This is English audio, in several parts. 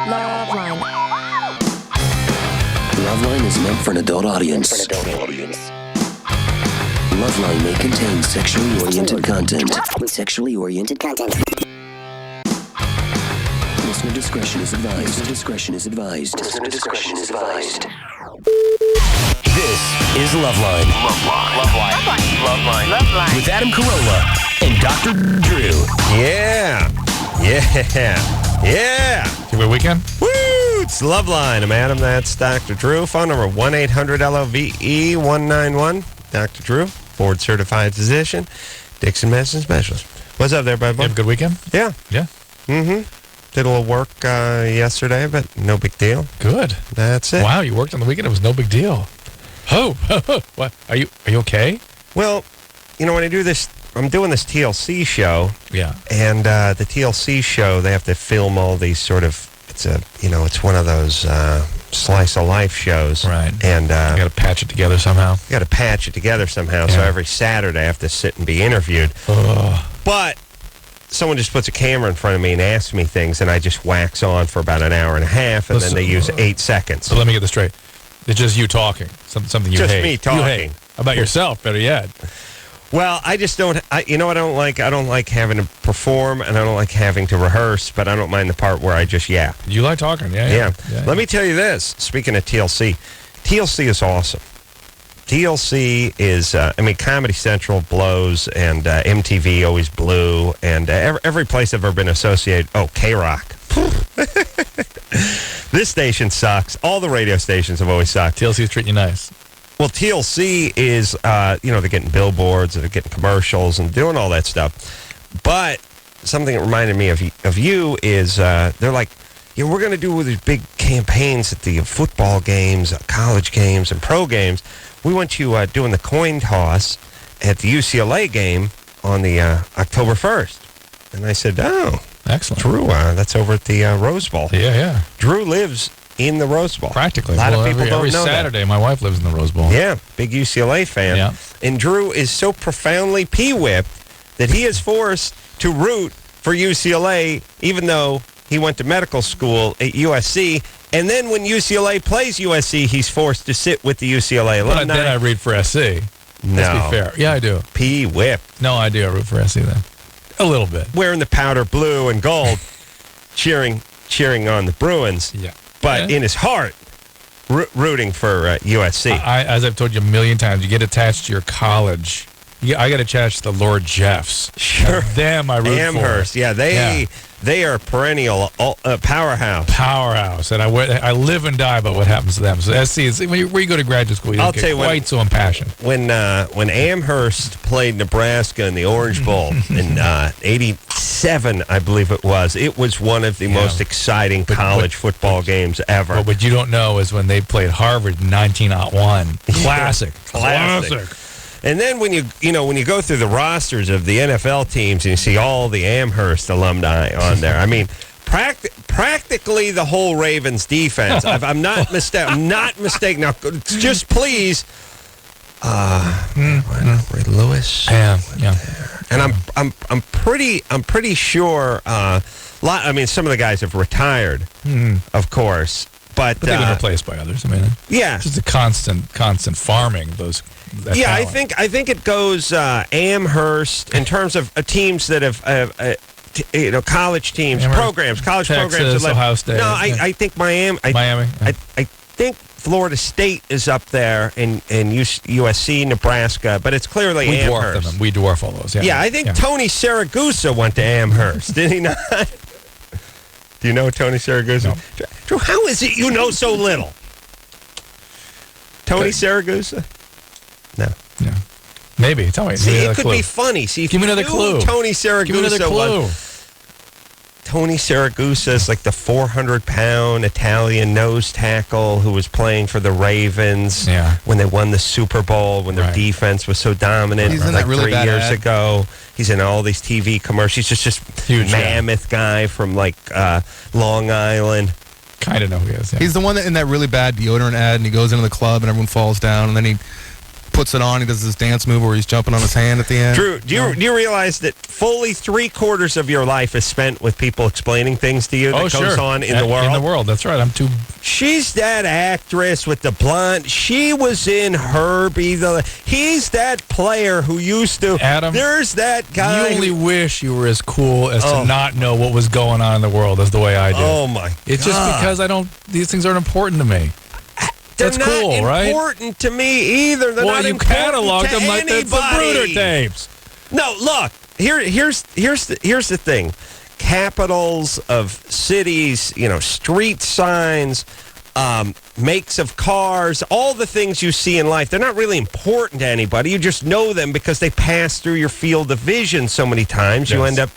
LoveLine. LoveLine is meant for an adult audience. LoveLine may contain sexually oriented content. Listener discretion is advised. This is LoveLine. LoveLine. With Adam Carolla and Dr. Drew. Yeah. Good weekend? Woo! It's LoveLine. I'm Adam. That's Dr. Drew. Phone number 1-800-LOVE-191. Dr. Drew, board certified physician, Dixon Medicine Specialist. What's up there, bud? You have a good weekend? Yeah. Yeah. Mm-hmm. Did a little work yesterday, but no big deal. Good. That's it. Wow, you worked on the weekend. It was no big deal. Oh, what? Are you okay? Well, you know, when I do this, I'm doing this TLC show. Yeah. And the TLC show, they have to film all these sort of, it's one of those slice of life shows. Right. And you got to patch it together somehow. So every Saturday I have to sit and be interviewed. But someone just puts a camera in front of me and asks me things, and I just wax on for about an hour and a half, and then they use 8 seconds. So let me get this straight. It's just you talking. Something you just hate. Just me talking. You hate. About yourself, better yet. Well, I just don't, you know what I don't like? I don't like having to perform, and I don't like having to rehearse, but I don't mind the part where I just yap. You like talking, yeah. Let me tell you this. Speaking of TLC is awesome. TLC is, Comedy Central blows, and MTV always blew, and every place I've ever been associated, K-Rock. This station sucks. All the radio stations have always sucked. TLC is treating you nice. Well, TLC is, they're getting billboards, and they're getting commercials, and doing all that stuff. But something that reminded me of you is they're like, yeah, we're going to do these big campaigns at the football games, college games, and pro games. We want you doing the coin toss at the UCLA game on the October 1st. And I said, oh, excellent. Drew, that's over at the Rose Bowl. Yeah. Drew lives in the Rose Bowl. Practically. A lot of people don't know every Saturday, that. My wife lives in the Rose Bowl. Yeah, big UCLA fan. Yeah. And Drew is so profoundly pee-whipped that he is forced to root for UCLA, even though he went to medical school at USC. And then when UCLA plays USC, he's forced to sit with the UCLA alumni. But then I root for SC. No. Let's be fair. Yeah, I do. Pee-whipped. No, I do. I root for SC then. A little bit. Wearing the powder blue and gold, cheering on the Bruins. Yeah. But in his heart, rooting for USC. As I've told you a million times, you get attached to your college. I got attached to the Lord Jeffs. Sure. Them I root Amherst. for. Yeah, they are perennial powerhouse. Powerhouse. And I live and die by what happens to them. So SC is, where you go to graduate school, you don't get quite so impassioned. When Amherst played Nebraska in the Orange Bowl in 87, I believe it was one of the most exciting college football games ever. What you don't know is when they played Harvard in 1901. Classic. And then when you go through the rosters of the NFL teams and you see all the Amherst alumni on there, I mean, practically the whole Ravens defense. I'm not mistaken. Now, just please, Ray Lewis. Yeah. And I'm pretty sure. Some of the guys have retired, of course. But they've been replaced by others. Yeah, just a constant farming those. Yeah, talent. I think it goes Amherst in terms of teams that have college teams, Amherst, college Texas, programs. Ohio State. No, I think Miami. Miami. I think Florida State is up there, and USC, Nebraska, but it's clearly Amherst. We dwarf all those. Yeah, I think Tony Siragusa went to Amherst, did he not? Do you know Tony Siragusa? No. Drew, how is it you know so little? Tony Siragusa? No. Maybe. Tell me. See, it could be funny. See, give me another clue. Tony Siragusa. Give me another clue. Tony Siragusa is like the 400-pound Italian nose tackle who was playing for the Ravens when they won the Super Bowl, when their defense was so dominant like 3 years ago. He's in all these TV commercials. He's just huge mammoth guy from like Long Island. Kind of know who he is. Yeah. He's the one that in that really bad deodorant ad, and he goes into the club and everyone falls down, and then he puts it on. He does this dance move where he's jumping on his hand at the end. Drew, do you realize that fully 3/4 of your life is spent with people explaining things to you that goes on in the world? In the world, that's right. She's that actress with the blonde. She was in Herbie. He's that player who used to. Adam, there's that guy. You only wish you were as cool as to not know what was going on in the world as the way I do. Oh, my God. It's just because these things aren't important to me. That's cool, right? They're not important to me either. They're not you cataloged them like the Bruder tapes. No, look. Here's the thing. Capitals of cities, street signs, makes of cars, all the things you see in life, they're not really important to anybody. You just know them because they pass through your field of vision so many times. Yes. You end up,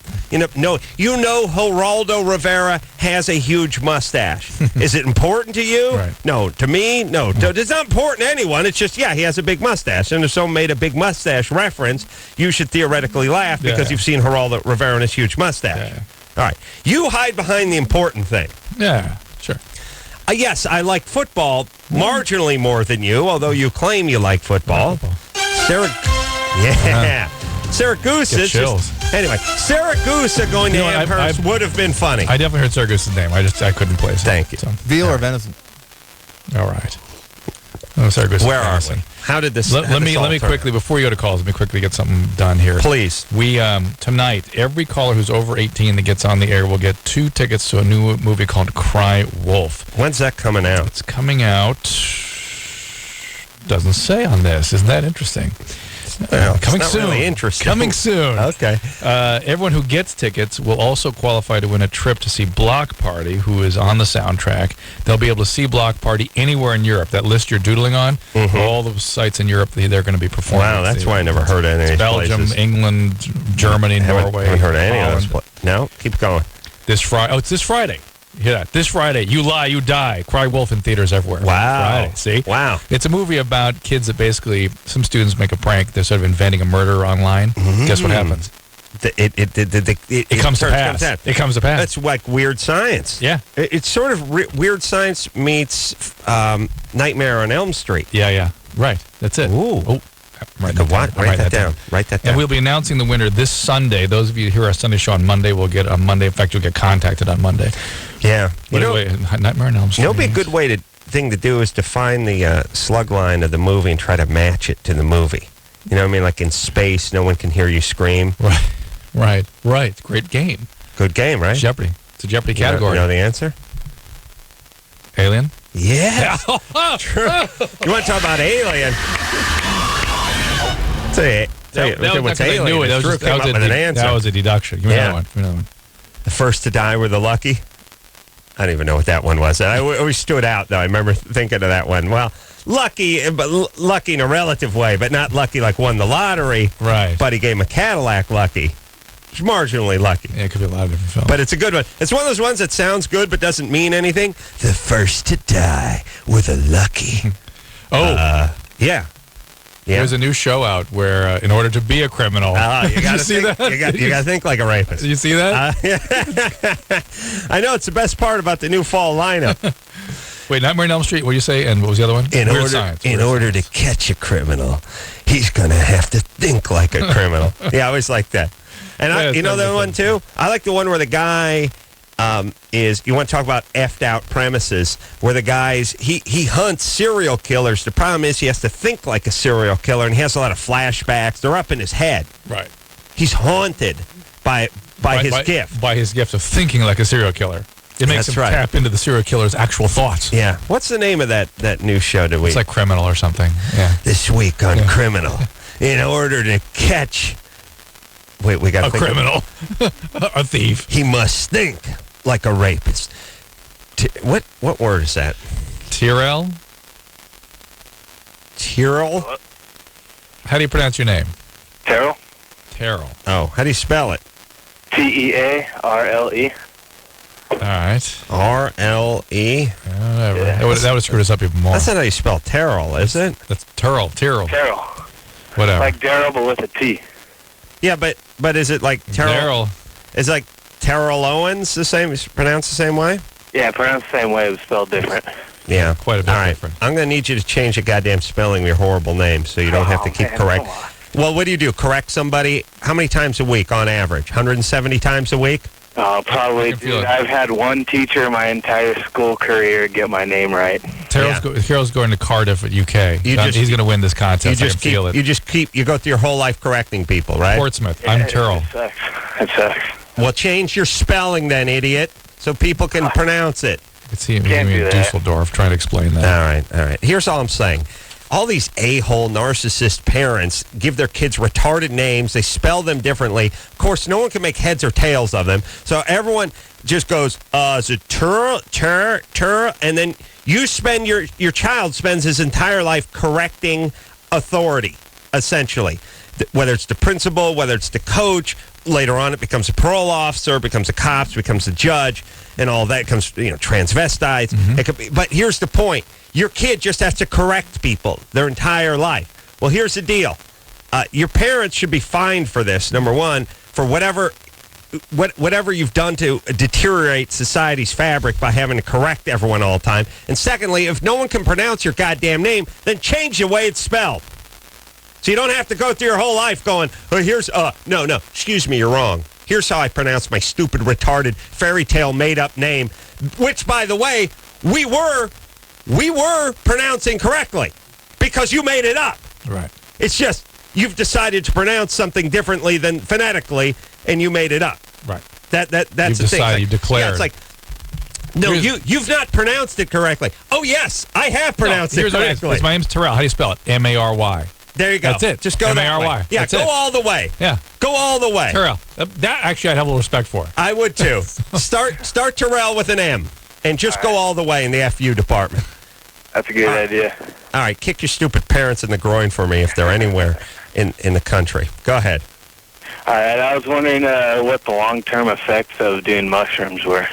Geraldo Rivera has a huge mustache. Is it important to you? Right. No. To me, no. It's not important to anyone. It's just, he has a big mustache. And if someone made a big mustache reference, you should theoretically laugh because you've seen Geraldo Rivera and his huge mustache. Yeah. All right. You hide behind the important thing. Yeah, sure. Yes, I like football marginally more than you, although you claim you like football. Syracuse. Anyway, Syracuse going to Amherst would have been funny. I definitely heard Syracuse's name. I couldn't place it. Thank you. So. Veal or venison? All right. Oh, Syracuse. Where are we? How did this? Let me quickly, before you go to calls, let me quickly get something done here. Please. We tonight, every caller who's over 18 that gets on the air will get 2 tickets to a new movie called Cry Wolf. When's that coming out? It's coming out. Doesn't say on this. Isn't that interesting? Coming soon. Really interesting. Coming soon. Okay. Everyone who gets tickets will also qualify to win a trip to see Block Party, who is on the soundtrack. They'll be able to see Block Party anywhere in Europe. That list you're doodling on, all the sites in Europe they're going to be performing. Wow, that's why I never heard of any of these Belgium, places. England, Germany, Norway. I haven't heard of any of those places. No? Keep going. This Friday. Oh, it's this Friday. Hear that? This Friday, You Lie, You Die. Cry Wolf in theaters everywhere. Wow. Friday, see? Wow. It's a movie about kids that basically, some students make a prank. They're sort of inventing a murder online. Guess what happens? It comes to pass. It comes to pass. That's like Weird Science. Yeah. It's sort of Weird Science meets Nightmare on Elm Street. Yeah. Right. That's it. Ooh. Oh. Write that down. And we'll be announcing the winner this Sunday. Those of you who hear our Sunday show on Monday will get on Monday. In fact, you'll get contacted on Monday. Yeah. Nightmare on Elm Street. Be a good thing to do is to find the slug line of the movie and try to match it to the movie. You know what I mean? Like in space, no one can hear you scream. Right. Great game. Good game, right? Jeopardy. It's a Jeopardy category. You know the answer? Alien? Yeah. True. You want to talk about Alien? Tell you what's Alien. That was a deduction. Give me that one. The first to die were the lucky. I don't even know what that one was. I always stood out, though. I remember thinking of that one. Well, lucky, but lucky in a relative way, but not lucky like won the lottery. Right. But he gave him a Cadillac lucky. It's marginally lucky. Yeah, it could be a lot of different films. But it's a good one. It's one of those ones that sounds good but doesn't mean anything. The first to die were the lucky. Yeah. There's a new show out where, in order to be a criminal, you got to see that? You got to think like a rapist. Did you see that? I know it's the best part about the new fall lineup. Wait, Nightmare on Elm Street. What did you say? And what was the other one? In order to catch a criminal, he's going to have to think like a criminal. I always like that. And you know the one too? I like the one where the guy you want to talk about effed out premises, where the guys, he hunts serial killers. The problem is he has to think like a serial killer, and he has a lot of flashbacks. They're up in his head. Right. He's haunted by his gift. By his gift of thinking like a serial killer. It makes him tap into the serial killer's actual thoughts. Yeah. What's the name of that new show that we... It's like Criminal or something. Yeah. This week on Criminal. In order to catch... Wait, we got a criminal. A thief. He must think like a rapist. What word is that? Tyrell? Tyrell? How do you pronounce your name? Terrell. Terrell. Oh, how do you spell it? Tearle. All right. R-L-E? Whatever. Yeah. That would have screwed us up even more. That's not how you spell Terrell, is it? That's Tyrell. Terrell. Whatever. Like Daryl, but with a T. Yeah, but is it like Terrell? Is it like Terrell Owens the same? Is it pronounced the same way? Yeah, pronounced the same way, but spelled different. Yeah. Quite a bit All right. different. I'm going to need you to change the goddamn spelling of your horrible name so you don't have to keep man, correct. come on. Well, what do? Correct somebody how many times a week on average? 170 times a week? Probably, can feel dude. it. I've had one teacher my entire school career get my name right. Terrell's going to Cardiff at UK. You just- He's going to win this You contest. I just can feel it. you go through your whole life correcting people, right? Portsmouth. I'm Terrell. It sucks. It sucks. Well, change your spelling then, idiot, so people can pronounce it. It's see him Can't in do that. Dusseldorf trying to explain that. All right. Here's all I'm saying. All these a-hole narcissist parents give their kids retarded names. They spell them differently. Of course, no one can make heads or tails of them. So everyone just goes, is it tur, and then you spend your child spends his entire life correcting authority, essentially. Whether it's the principal, whether it's the coach, later on it becomes a parole officer, becomes a cop, becomes a judge, and all that comes, transvestites. It could be, but here's the point. Your kid just has to correct people their entire life. Well, here's the deal. Your parents should be fined for this, number one, for whatever you've done to deteriorate society's fabric by having to correct everyone all the time. And secondly, if no one can pronounce your goddamn name, then change the way it's spelled. So you don't have to go through your whole life going, no, excuse me, you're wrong. Here's how I pronounce my stupid, retarded, fairy tale made-up name, which, by the way, we were pronouncing correctly because you made it up. Right. It's just you've decided to pronounce something differently than phonetically, and you made it up. Right. That's You've the thing. decided, you've declared. Yeah, it's like, no, you've not pronounced it correctly. Oh, yes, I have pronounced it Here's what it is. correctly. My name's Terrell. How do you spell it? M-A-R-Y. There you go. That's it. Just go that M-A-R-Y. way. Yeah, That's go it. all the way. Yeah. Go all the way. Terrell. That actually I'd have a little respect for. I would too. Start Terrell with an M and just go all the way in the FU department. That's a good idea. All right, kick your stupid parents in the groin for me if they're anywhere in the country. Go ahead. All right, I was wondering what the long-term effects of doing mushrooms were.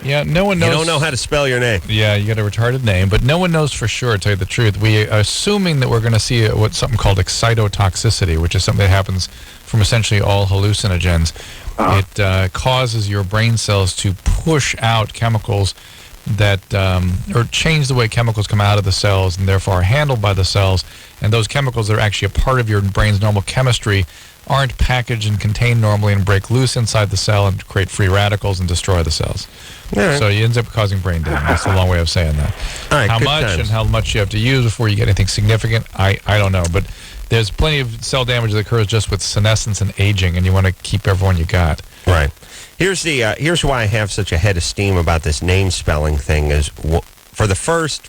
Yeah, no one knows. You don't know how to spell your name. Yeah, you got a retarded name, but no one knows for sure, to tell you the truth. We are assuming that we're going to see what's something called excitotoxicity, which is something that happens from essentially all hallucinogens. It causes your brain cells to push out chemicals that, or change the way chemicals come out of the cells and therefore are handled by the cells. And those chemicals that are actually a part of your brain's normal chemistry aren't packaged and contained normally and break loose inside the cell and create free radicals and destroy the cells. Right. So you end up causing brain damage. That's a long way of saying that. All right, how good much times. and how much you have to use before you get anything significant, I don't know. But there's plenty of cell damage that occurs just with senescence and aging, and you want to keep everyone you got. Right. Here's why I have such a head of steam about this name spelling thing is for the first,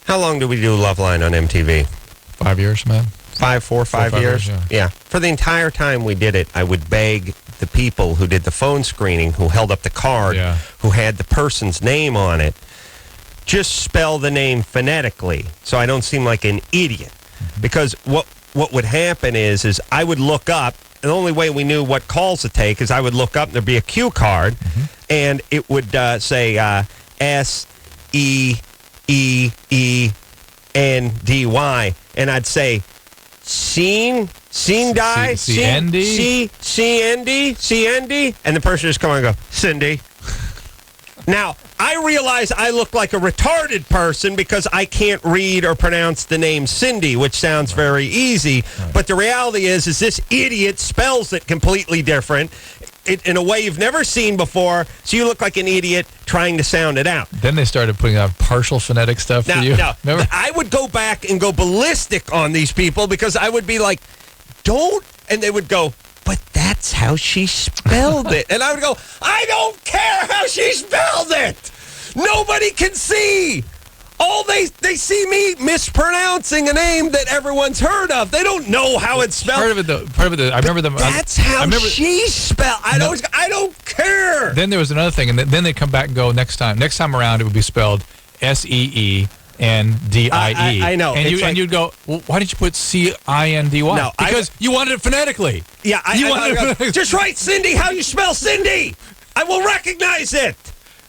how long did we do LoveLine on MTV? 5 years, man. 5 years? Yeah. For the entire time we did it, I would beg the people who did the phone screening, who held up the card, Yeah. who had the person's name on it, just spell the name phonetically so I don't seem like an idiot. Because what would happen is I would look up, and the only way we knew what calls to take is I would look up and there'd be a cue card, and it would say SEEENDY, and I'd say die, C-N-D, and the person just come on and go, Cindy. Now, I realize I look like a retarded person because I can't read or pronounce the name Cindy, which sounds very easy. Right. But the reality is this idiot spells it completely different in a way you've never seen before. So you look like an idiot trying to sound it out. Then they started putting out partial phonetic stuff for you. No, Remember? I would go back and go ballistic on these people because I would be like, don't, and they would go, but that's how she spelled it. And I would go, I don't care how she spelled it. Nobody can see. All they see me mispronouncing a name that everyone's heard of. They don't know how it's spelled. Part of it, I remember them. That's how she spelled. I don't care. Then there was another thing, and then they come back and go next time around it would be spelled SEENDIE. I know. And you'd go, well, why did you put CINDY? No, because you wanted it phonetically. Yeah, just write Cindy how you spell Cindy. I will recognize it.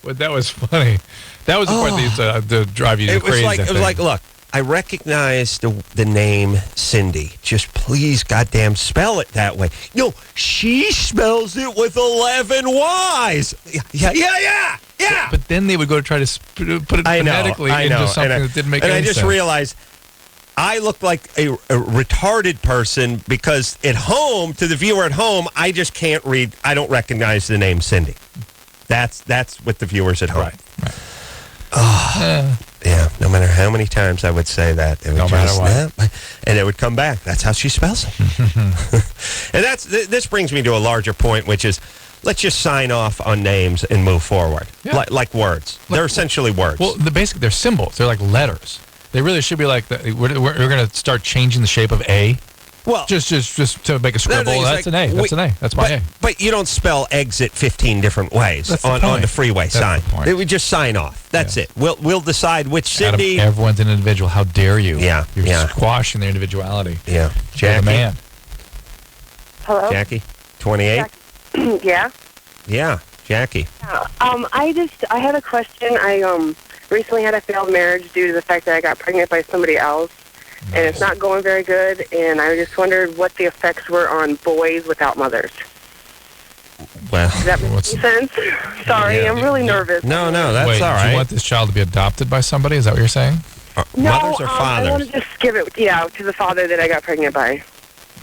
But that was funny. That was the part that used to drive you crazy. It was like, look, I recognize the name Cindy. Just please, goddamn, spell it that way. No, she spells it with 11 Y's. Yeah. But then they would go to try to put it phonetically into something that didn't make any sense. And I just realized I look like a retarded person because at home, to the viewer at home, I just can't read. I don't recognize the name Cindy. That's with the viewers at home. Right. Oh, yeah. No matter how many times I would say that, it would and it would come back. That's how she spells it. And this brings me to a larger point, which is let's just sign off on names and move forward, like words. They're essentially words. Well, basically they're symbols. They're like letters. They really should be like we're going to start changing the shape of A. Well, just to make a scribble. That's an A. That's an A. That's my A. But you don't spell exit 15 different ways on the freeway sign. It would just sign off. That's it. We'll decide which Cindy. Adam, everyone's an individual. How dare you? Yeah. You're squashing their individuality. Yeah. Jackie. Man. Hello. Jackie. 28. Yeah. Yeah. Jackie. I had a question. I recently had a failed marriage due to the fact that I got pregnant by somebody else. Nice. And it's not going very good, and I just wondered what the effects were on boys without mothers. Well, does that make sense? Sorry, I'm really nervous. No, that's all right. Do you want this child to be adopted by somebody? Is that what you're saying? No, mothers or fathers? I want to just give it, to the father that I got pregnant by.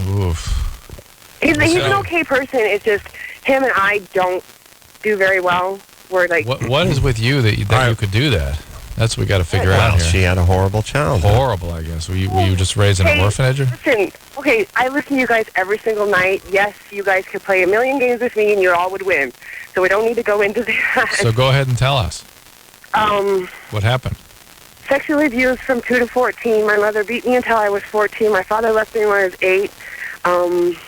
Oof. He's an okay person. It's just him and I don't do very well. We're like, what is with you that you could do that? That's what we got to figure out here. She had a horrible child. Horrible, I guess. Were you just raised in an orphanage? Listen, I listen to you guys every single night. Yes, you guys could play a million games with me and you all would win. So we don't need to go into that. So go ahead and tell us. What happened? Sexually abused from 2 to 14. My mother beat me until I was 14. My father left me when I was 8.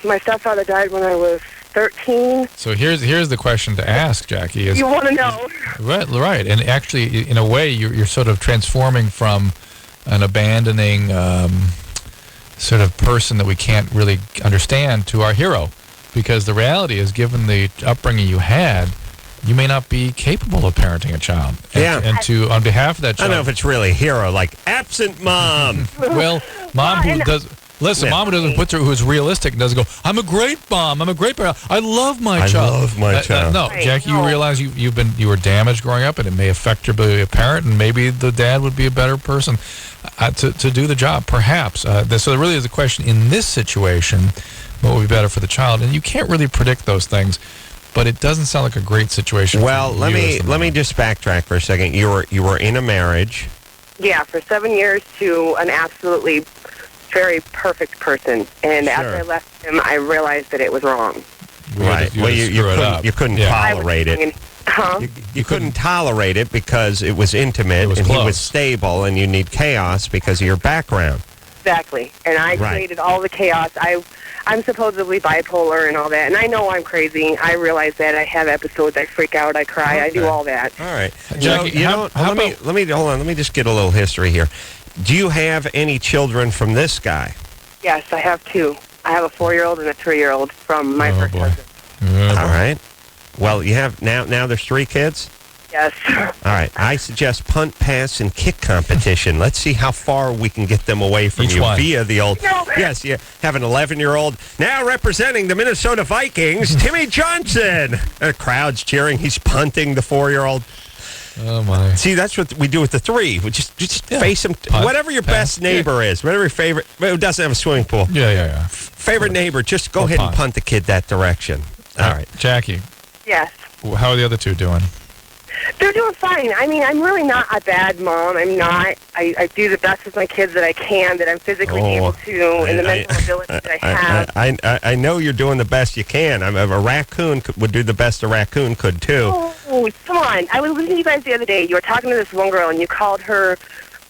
My stepfather died when I was 13. So here's the question to ask, Jackie. You want to know? Right. And actually, in a way, you're sort of transforming from an abandoning sort of person that we can't really understand to our hero. Because the reality is, given the upbringing you had, you may not be capable of parenting a child. And on behalf of that child... I don't know if it's really a hero, like absent mom. Well, mom who does... Listen, mom who doesn't who's realistic and doesn't go, I'm a great mom, I'm a great parent, I love my child. I love my child. No, Jackie, you realize you were damaged growing up, and it may affect your ability to be a parent, and maybe the dad would be a better person to do the job, perhaps. So there really is a question in this situation, what would be better for the child, and you can't really predict those things, but it doesn't sound like a great situation. Well, let me just backtrack for a second. You were in a marriage. Yeah, for 7 years to an absolutely very perfect person, and after I left him, I realized that it was wrong. Right. Well, you couldn't tolerate it. You couldn't tolerate it because it was intimate and he was stable, and you need chaos because of your background. Exactly. And I created all the chaos. I'm supposedly bipolar and all that, and I know I'm crazy. I realize that. I have episodes. I freak out. I cry. Okay. I do all that. All right. Jackie, let me hold on. Let me just get a little history here. Do you have any children from this guy? Yes, I have 2. I have a 4-year-old and a 3-year-old from my first husband. All right. Well, you have now there's 3 kids? Yes. All right. I suggest punt, pass, and kick competition. Let's see how far we can get them away from you via the old... Yes, you have an 11-year-old now representing the Minnesota Vikings, Timmy Johnson. The crowd's cheering. He's punting the 4-year-old. Oh, my. See, that's what we do with the 3. We just face them. Whatever your best neighbor is, whatever your favorite... Who doesn't have a swimming pool. Yeah. Favorite neighbor, just go ahead and punt the kid that direction. All right. Jackie. Yes. How are the other 2 doing? They're doing fine. I mean, I'm really not a bad mom. I'm not. I do the best with my kids that I can, that I'm physically able to, and the mental ability that I have. I know you're doing the best you can. A raccoon would do the best a raccoon could, too. Oh, come on. I was listening to you guys the other day. You were talking to this one girl, and you called her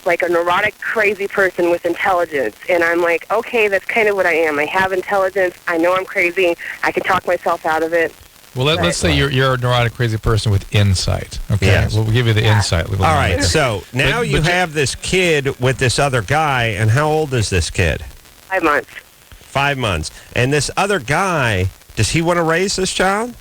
like a neurotic, crazy person with intelligence. And I'm like, okay, that's kind of what I am. I have intelligence. I know I'm crazy. I can talk myself out of it. Well, let's say you're a neurotic, crazy person with insight. Okay, yes. We'll give you the insight. All right, so now you have this kid with this other guy, and how old is this kid? 5 months. 5 months. And this other guy, does he want to raise this child?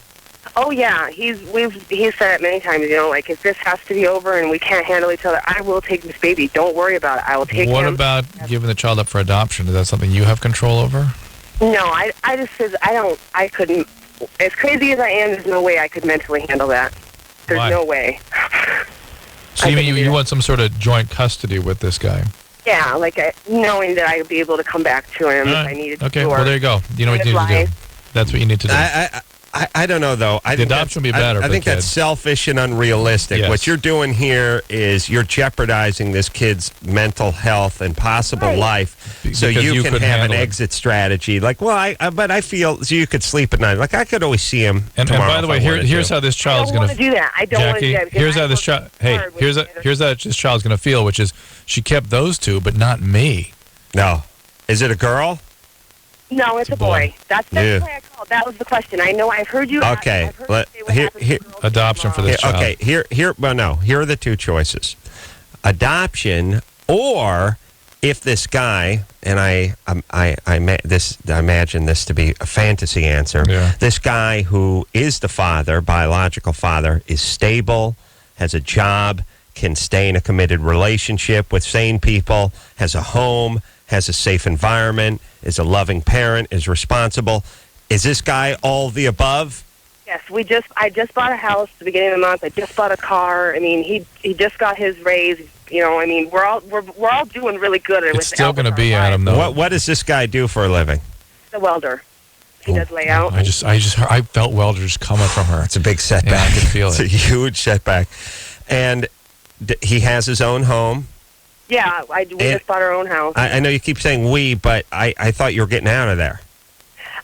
Oh yeah, he's said it many times. You know, like if this has to be over and we can't handle each other, I will take this baby. Don't worry about it. I will take him. What about giving the child up for adoption? Is that something you have control over? No, I just says I couldn't. As crazy as I am, there's no way I could mentally handle that. There's Why? no way. So you mean you want some sort of joint custody with this guy? Yeah, like knowing that I would be able to come back to him if I needed to. Okay, well there you go. You know what you need to do. That's what you need to do. I don't know, though. The adoption would be better. I think that's selfish and unrealistic. Yes. What you're doing here is you're jeopardizing this kid's mental health and possible life, so Because you you can couldn't have an handle it. exit strategy. Like, well, but I feel so you could sleep at night. Like, I could always see him And tomorrow. by the way, if I wanted here's to. how this I child's don't going want to do that. I don't want to Jackie, do that. because here's I how this work child. Hey, hard with here's kids. how this child's going to feel, which is she kept those two, but not me. No, is it a girl? No, it's a boy. That's Yeah. why I called. That was the question. I know I've heard you. Okay, I've heard you say what happens to here- girls Adoption for this child. Okay, well, no. Here are the two choices: adoption, or if this guy, and I imagine this to be a fantasy answer. Yeah. This guy who is the father, biological father, is stable, has a job, can stay in a committed relationship with sane people, has a home, has a safe environment, is a loving parent, is responsible. Is this guy all the above? Yes, I just bought a house at the beginning of the month. I just bought a car. I mean, he just got his raise. You know, I mean, we're all doing really good. It's still going to be Adam, though. What does this guy do for a living? The welder. He does layout. I felt welders coming from her. It's a big setback. Yeah, I could feel It's it. a huge setback. And he has his own home. Yeah, we just bought our own house. I know you keep saying we, but I thought you were getting out of there.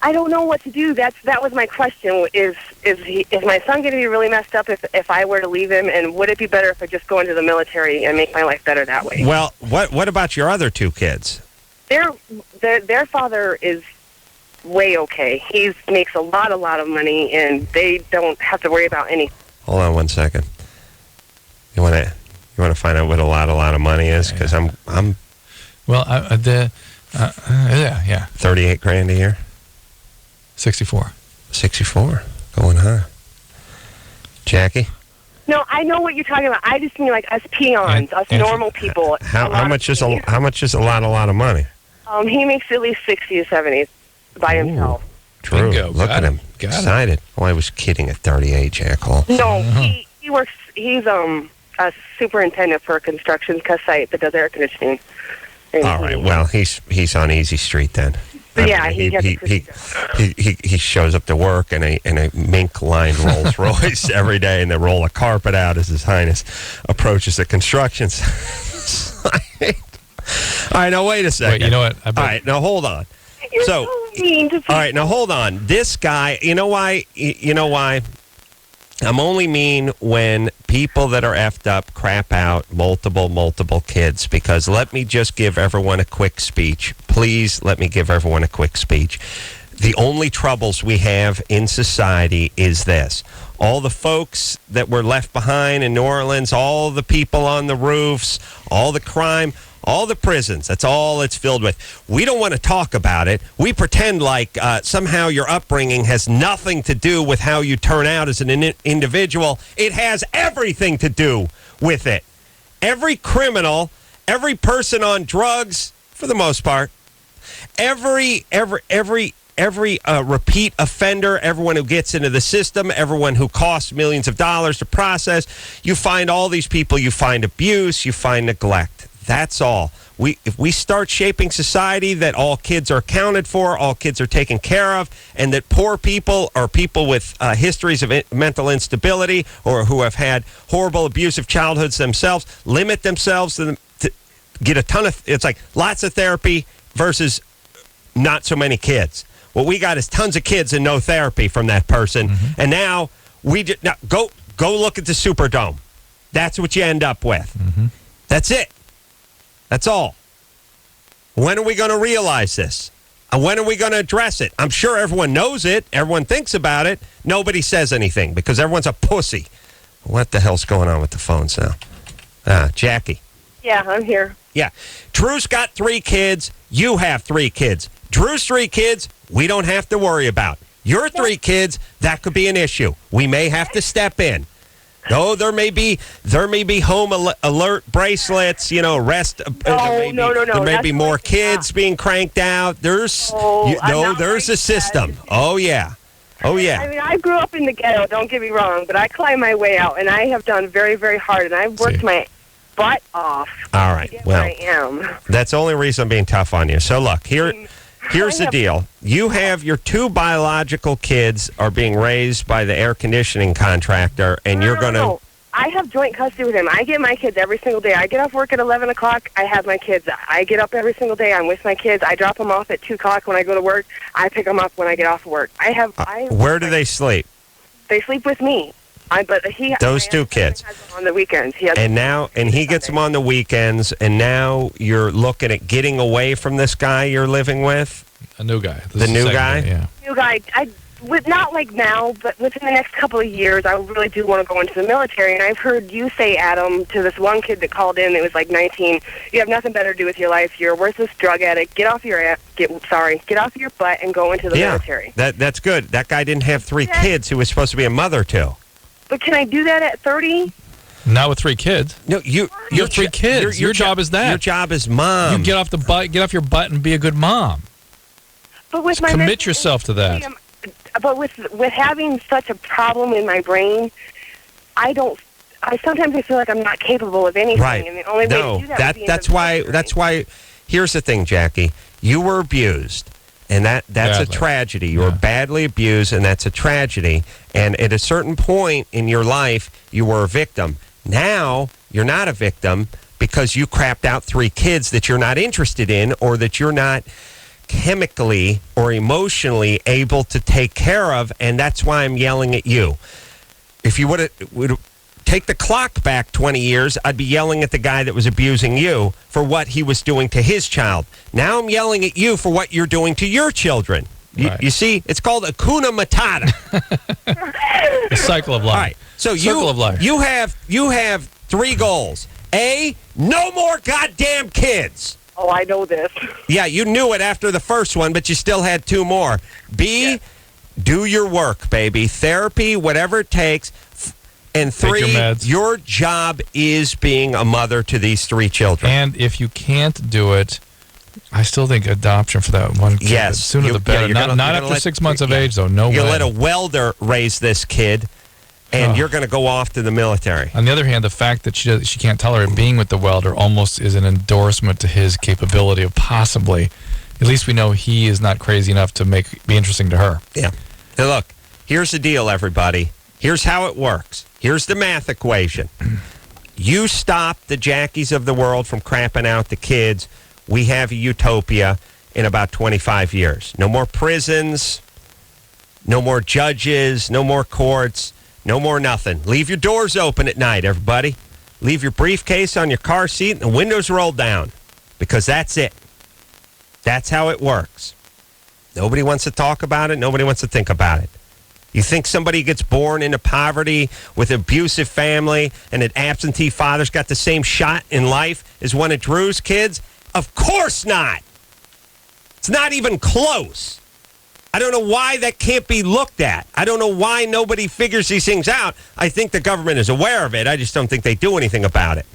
I don't know what to do. That was my question. Is my son going to be really messed up if I were to leave him? And would it be better if I just go into the military and make my life better that way? Well, what about your other two kids? Their father is way okay. He makes a lot of money, and they don't have to worry about anything. Hold on 1 second. You want to find out what a lot of money is? Because I'm Well, yeah, 38 grand a year. 64. 64, going high. Jackie, No, I know what you're talking about. I just mean like us peons, us and- normal people. how much is a lot of money? He makes at least 60 to 70 by himself. True. Bingo. Look Got at it. him. Got it. Excited. Oh, I was kidding at 38, Jack Hall. No, he works. He's a superintendent for a construction site that does air conditioning. And All right. Well, he's on easy street then. Yeah, he gets he shows up to work in a mink-lined Rolls Royce every day, and they roll a carpet out as His Highness approaches the construction site. All right, now wait a second. Wait, you know what? All right, now hold on. You're So, so mean to all right, now hold on. This guy, you know why? You know why? I'm only mean when people that are effed up crap out multiple kids, because let me just give everyone a quick speech. Please let me give everyone a quick speech. The only troubles we have in society is this. All the folks that were left behind in New Orleans, all the people on the roofs, all the crime, all the prisons, that's all it's filled with. We don't want to talk about it. We pretend like somehow your upbringing has nothing to do with how you turn out as an individual. It has everything to do with it. Every criminal, every person on drugs, for the most part, every repeat offender, everyone who gets into the system, everyone who costs millions of dollars to process, you find all these people, you find abuse, you find neglect. That's all. If we start shaping society that all kids are accounted for, all kids are taken care of, and that poor people or people with histories of mental instability or who have had horrible abusive childhoods themselves limit themselves to get a ton of, it's like lots of therapy versus not so many kids. What we got is tons of kids and no therapy from that person. Mm-hmm. And now go look at the Superdome. That's what you end up with. Mm-hmm. That's it. That's all. When are we going to realize this? And when are we going to address it? I'm sure everyone knows it. Everyone thinks about it. Nobody says anything because everyone's a pussy. What the hell's going on with the phones now? Jackie. Yeah, I'm here. Yeah. Drew's got 3 kids. You have 3 kids. Drew's 3 kids, we don't have to worry about. Your 3 kids, that could be an issue. We may have to step in. No, there may be home alert bracelets. Rest. No. There may be That's more like- kids being cranked out. There's I'm not there's like a system. that. Oh yeah. I mean, I grew up in the ghetto, don't get me wrong, but I climbed my way out, and I have done very, very hard, and I've worked my butt off. All right. To get Well, where I am. that's the only reason I'm being tough on you. So look, here's the deal. You have your 2 biological kids are being raised by the air conditioning contractor, and you're going to... No. I have joint custody with him. I get my kids every single day. I get off work at 11 o'clock. I have my kids. I get up every single day. I'm with my kids. I drop them off at 2 o'clock when I go to work. I pick them up when I get off work. Where do they sleep? They sleep with me. Those 2 kids. Has them on the weekends. He gets them on the weekends, and now you're looking at getting away from this guy you're living with? A new guy. The new guy? Yeah. New guy. Not like now, but within the next couple of years, I really do want to go into the military. And I've heard you say, Adam, to this one kid that called in that was like 19, you have nothing better to do with your life. You're a worthless drug addict. Get off your butt and go into the military. That's good. That guy didn't have 3 kids he was supposed to be a mother to. But can I do that at 30? Not with 3 kids. No, you have 3 kids. Your job is that. Your job is mom. You get off your butt and be a good mom. But with Commit yourself to that. But with having such a problem in my brain, sometimes I feel like I'm not capable of anything. Right. And the only way to do that would be that's why. Here's the thing, Jackie. You were abused, and that's badly. a tragedy. You were badly abused, and that's a tragedy. And at a certain point in your life, you were a victim. Now you're not a victim because you crapped out 3 kids that you're not interested in, or that you're not chemically or emotionally able to take care of, and that's why I'm yelling at you. If you would take the clock back 20 years, I'd be yelling at the guy that was abusing you for what he was doing to his child. Now I'm yelling at you for what you're doing to your children. Right. You see, it's called Hakuna Matata. The cycle of life. All right. So Circle of life. You have 3 goals. A, no more goddamn kids. Oh, I know this. Yeah, you knew it after the first one, but you still had 2 more. B, do your work, baby. Therapy, whatever it takes. And 3, your meds. Your job is being a mother to these 3 children. And if you can't do it, I still think adoption for that one kid. Yes. The sooner the better. Not after 6 months of age, though. No way. You let a welder raise this kid, and you're going to go off to the military. On the other hand, the fact that she can't tolerate being with the welder almost is an endorsement to his capability of possibly, at least we know he is not crazy enough to be interesting to her. Yeah. Now look, here's the deal, everybody. Here's how it works. Here's the math equation. You stop the Jackies of the world from crapping out the kids, we have a utopia in about 25 years. No more prisons, no more judges, no more courts. No more nothing. Leave your doors open at night, everybody. Leave your briefcase on your car seat and the windows rolled down, because that's it. That's how it works. Nobody wants to talk about it. Nobody wants to think about it. You think somebody gets born into poverty with an abusive family and an absentee father's got the same shot in life as one of Drew's kids? Of course not. It's not even close. I don't know why that can't be looked at. I don't know why nobody figures these things out. I think the government is aware of it. I just don't think they do anything about it.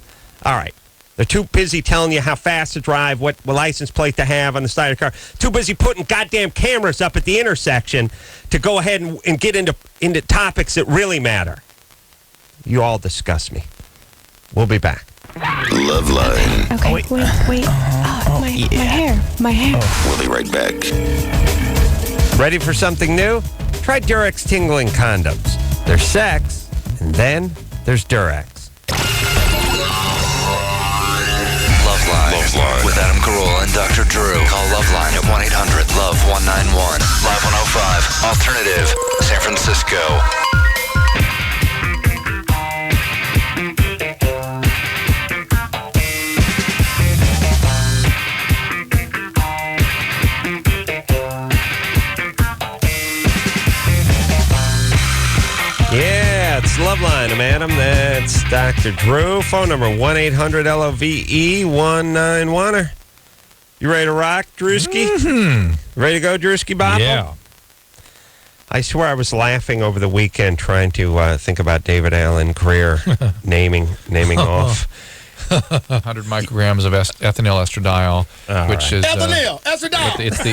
All right. They're too busy telling you how fast to drive, what license plate to have on the side of the car. Too busy putting goddamn cameras up at the intersection to go ahead and get into topics that really matter. You all disgust me. We'll be back. LoveLine. Okay, wait. My hair. We'll be right back. Ready for something new? Try Durex Tingling Condoms. There's sex, and then there's Durex. LoveLine with Adam Carolla and Dr. Drew. Call LoveLine at 1-800-LOVE-191. Live 105. Alternative. San Francisco. Yeah, it's LoveLine. I'm Adam. That's Dr. Drew. Phone number 1-800-LOVE-191. You ready to rock, Drewski? Mm-hmm. Ready to go, Drewski Bob? Yeah. I swear I was laughing over the weekend trying to think about David Allen Greer naming off. 100 micrograms of ethinyl estradiol, which is Ethinyl, estradiol. it's the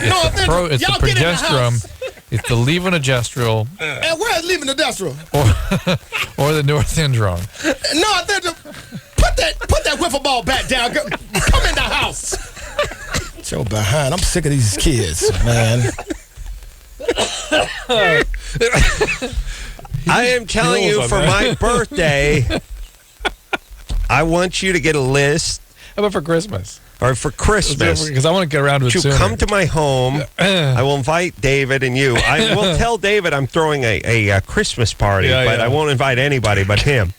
progesterone. It's the levonorgestrel. And where's levonorgestrel? Or the norethindrone. Put that wiffle ball back down. Come in the house. Joe behind. I'm sick of these kids, man. I am telling you, for my birthday, I want you to get a list. How about for Christmas? Or for Christmas. Because I want to get around to it to sooner. come to my home. I will invite David and you. I will tell David I'm throwing a Christmas party, but I won't invite anybody but him.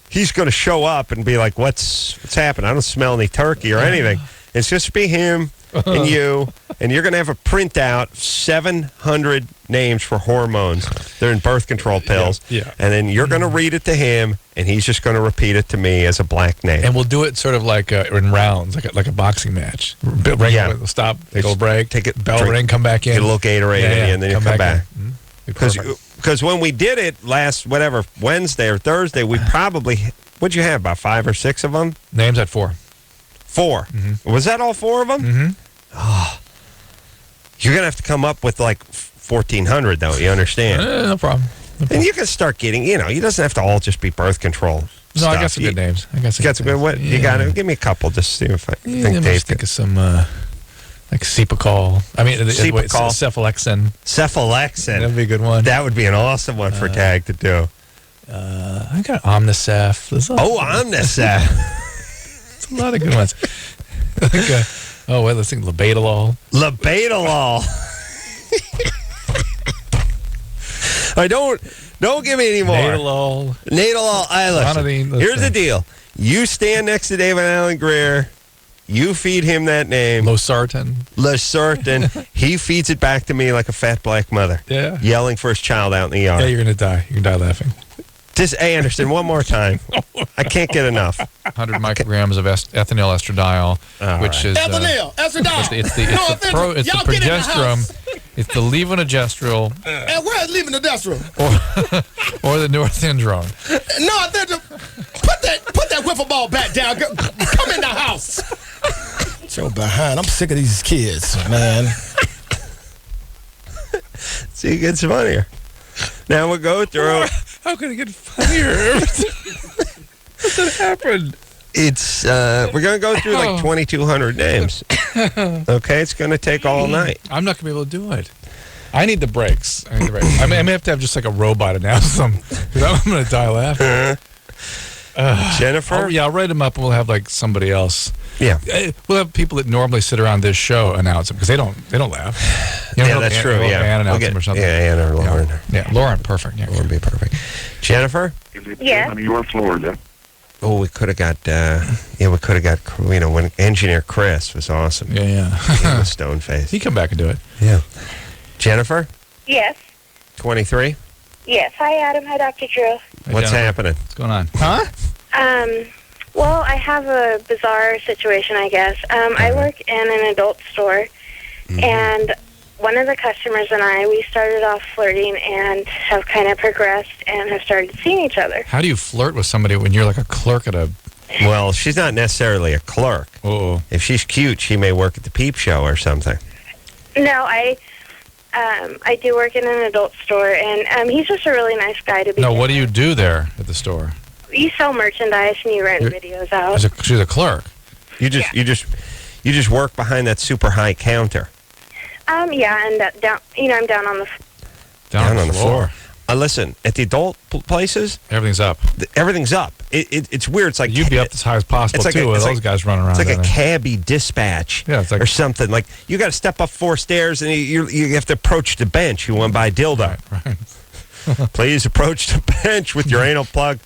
He's going to show up and be like, what's happening? I don't smell any turkey or anything. It's just be him and you, and you're going to have a printout, 700 names for hormones. They're in birth control pills. Yeah. And then you're going to read it to him, and he's just going to repeat it to me as a black name. And we'll do it sort of like in rounds, like a boxing match. Ring, stop, go break, take it, bell ring, come back in. Get a little Gatorade in you, and then you come back. Because when we did it last, Wednesday or Thursday, we probably, what'd you have, about 5 or 6 of them? Names at 4. 4. Mm-hmm. Was that all 4 of them? Mm-hmm. Oh. You're going to have to come up with like 1,400, though. You understand? No problem. And you can start getting, it doesn't have to all just be birth control. No, stuff. I got some good names. You got some good what? Yeah. You got to give me a couple just to see if I think Dave think of some, like Cepacol. I mean, Cephalexin. Cephalexin. That'd be a good one. That would be an awesome one for Tag to do. I got Omnicef. Omnicef. It's a lot of good ones. Let's think Labetalol. Labetalol. I don't give me any more. Nadolol. Listen, here's the deal. You stand next to David Allen Greer. You feed him that name. Losartan. He feeds it back to me like a fat black mother. Yeah. Yelling for his child out in the yard. Yeah, you're going to die. You're going to die laughing. Just, hey, Anderson, one more time. I can't get enough. 100 micrograms of ethinyl estradiol, which is... Ethinyl, estradiol. It's the progesterone. It's the levonorgestrel. And where's levonorgestrel? Or the norethindrone. Put that wiffle ball back down. Come in the house. Joe behind. I'm sick of these kids, man. See, it gets funnier. Now we'll go through... How can it get funnier? What's that happened? It's we're gonna go through like 2,200 names. Okay, it's gonna take all night. I'm not gonna be able to do it. I need the breaks. I may have to have just like a robot announce them because I'm gonna die laughing. Jennifer? I'll write them up and we'll have like somebody else. Yeah, we'll have people that normally sit around this show announce them because they don't laugh. That's true. Yeah, Ann announce them or something. Yeah, Ann or Lauren. Yeah, Lauren, perfect. Yeah, Lauren would be perfect. Jennifer? Yes. York, Florida. Oh, we could have got. When engineer Chris was awesome. Yeah. The stone face. He come back and do it. Yeah. Jennifer? Yes. 23. Yes. Hi, Adam. Hi, Dr. Drew. What's happening? What's going on? Huh? Well, I have a bizarre situation, I guess. I work in an adult store, and one of the customers and we started off flirting and have kind of progressed and have started seeing each other. How do you flirt with somebody when you're like a clerk at a... Well, she's not necessarily a clerk. Oh. If she's cute, she may work at the Peep Show or something. No, I do work in an adult store, and he's just a really nice guy to be. No, what do you do there at the store? You sell merchandise and you rent videos out. She's a clerk. You just work behind that super high counter. Yeah, and down. I'm down on the. Down on the floor. Listen, at the adult places, everything's up. Everything's up. It's weird. It's like you'd be up as high as possible too. With those guys running around. It's like a cabbie dispatch, or something. Like you got to step up 4 stairs and you have to approach the bench. You want to buy a dildo. Right. Please approach the bench with your anal plug.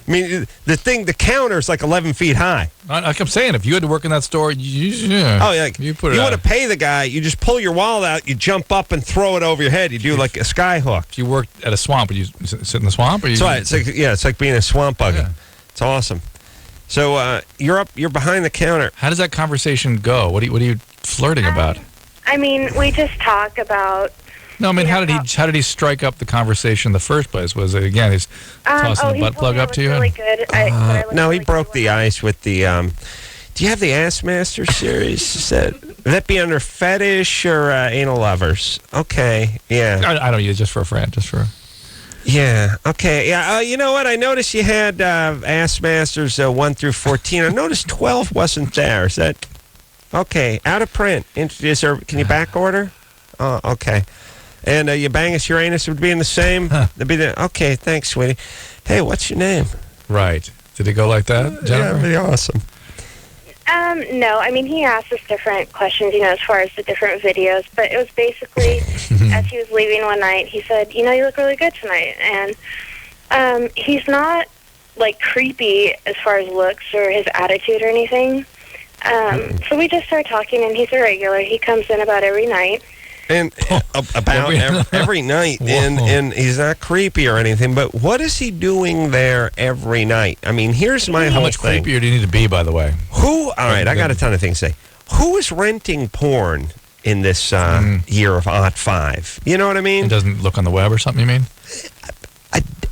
I mean, the counter's like 11 feet high. Like I'm saying, if you had to work in that store, you want to pay the guy, you just pull your wallet out, you jump up and throw it over your head. You do like a sky hook. If you worked at a swamp, would you sit in the swamp? Or you, it's like being a swamp buggy. Yeah. It's awesome. So you're behind the counter. How does that conversation go? What are you flirting about? I mean, we just talk about No, I mean, how did he strike up the conversation in the first place? Was it, again, he's tossing the butt plug up to you? Really good. No, he broke the ice with the. Do you have the Ass Master series? Would that be under fetish or anal lovers? Okay, yeah. I don't use it just for a friend, Yeah, okay. Yeah, you know what? I noticed you had Ass Masters 1 through 14. I noticed 12 wasn't there. Is that okay? Out of print. Can you back order? Oh, okay. And your Bangus Uranus would be in the same. Okay, thanks, sweetie. Hey, what's your name? Right. Did it go like that, Jennifer? Yeah, that'd be awesome. No, I mean, he asked us different questions, as far as the different videos, but it was basically, as he was leaving one night, he said, you look really good tonight, and he's not, creepy as far as looks or his attitude or anything, so we just started talking, and he's a regular. He comes in about every night. And about every night, and he's not creepy or anything, but what is he doing there every night? I mean, here's my whole thing. How much creepier do you need to be, by the way? All right, I got a ton of things to say. Who is renting porn in this year of '05? You know what I mean? It doesn't look on the web or something, you mean?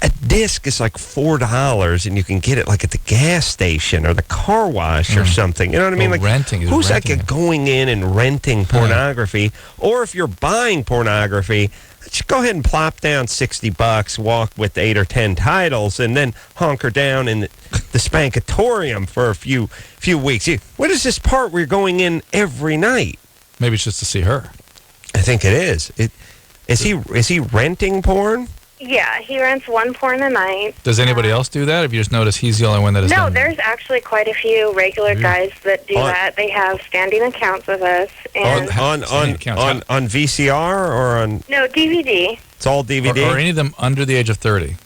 A disc is like $4, and you can get it at the gas station or the car wash or something. You know what I mean? Renting. Who's going in and renting pornography? Or if you're buying pornography, just go ahead and plop down $60, walk with 8 or 10 titles, and then hunker down in the Spankatorium for a few weeks. What is this part where you're going in every night? Maybe it's just to see her. I think it is. Is he renting porn? Yeah, he rents one porn a night. Does anybody else do that? Have you just noticed he's the only one that has done that? No, there's actually quite a few regular guys that do that. They have standing accounts with us. And on VCR or on... No, DVD. It's all DVD? Are any of them under the age of 30?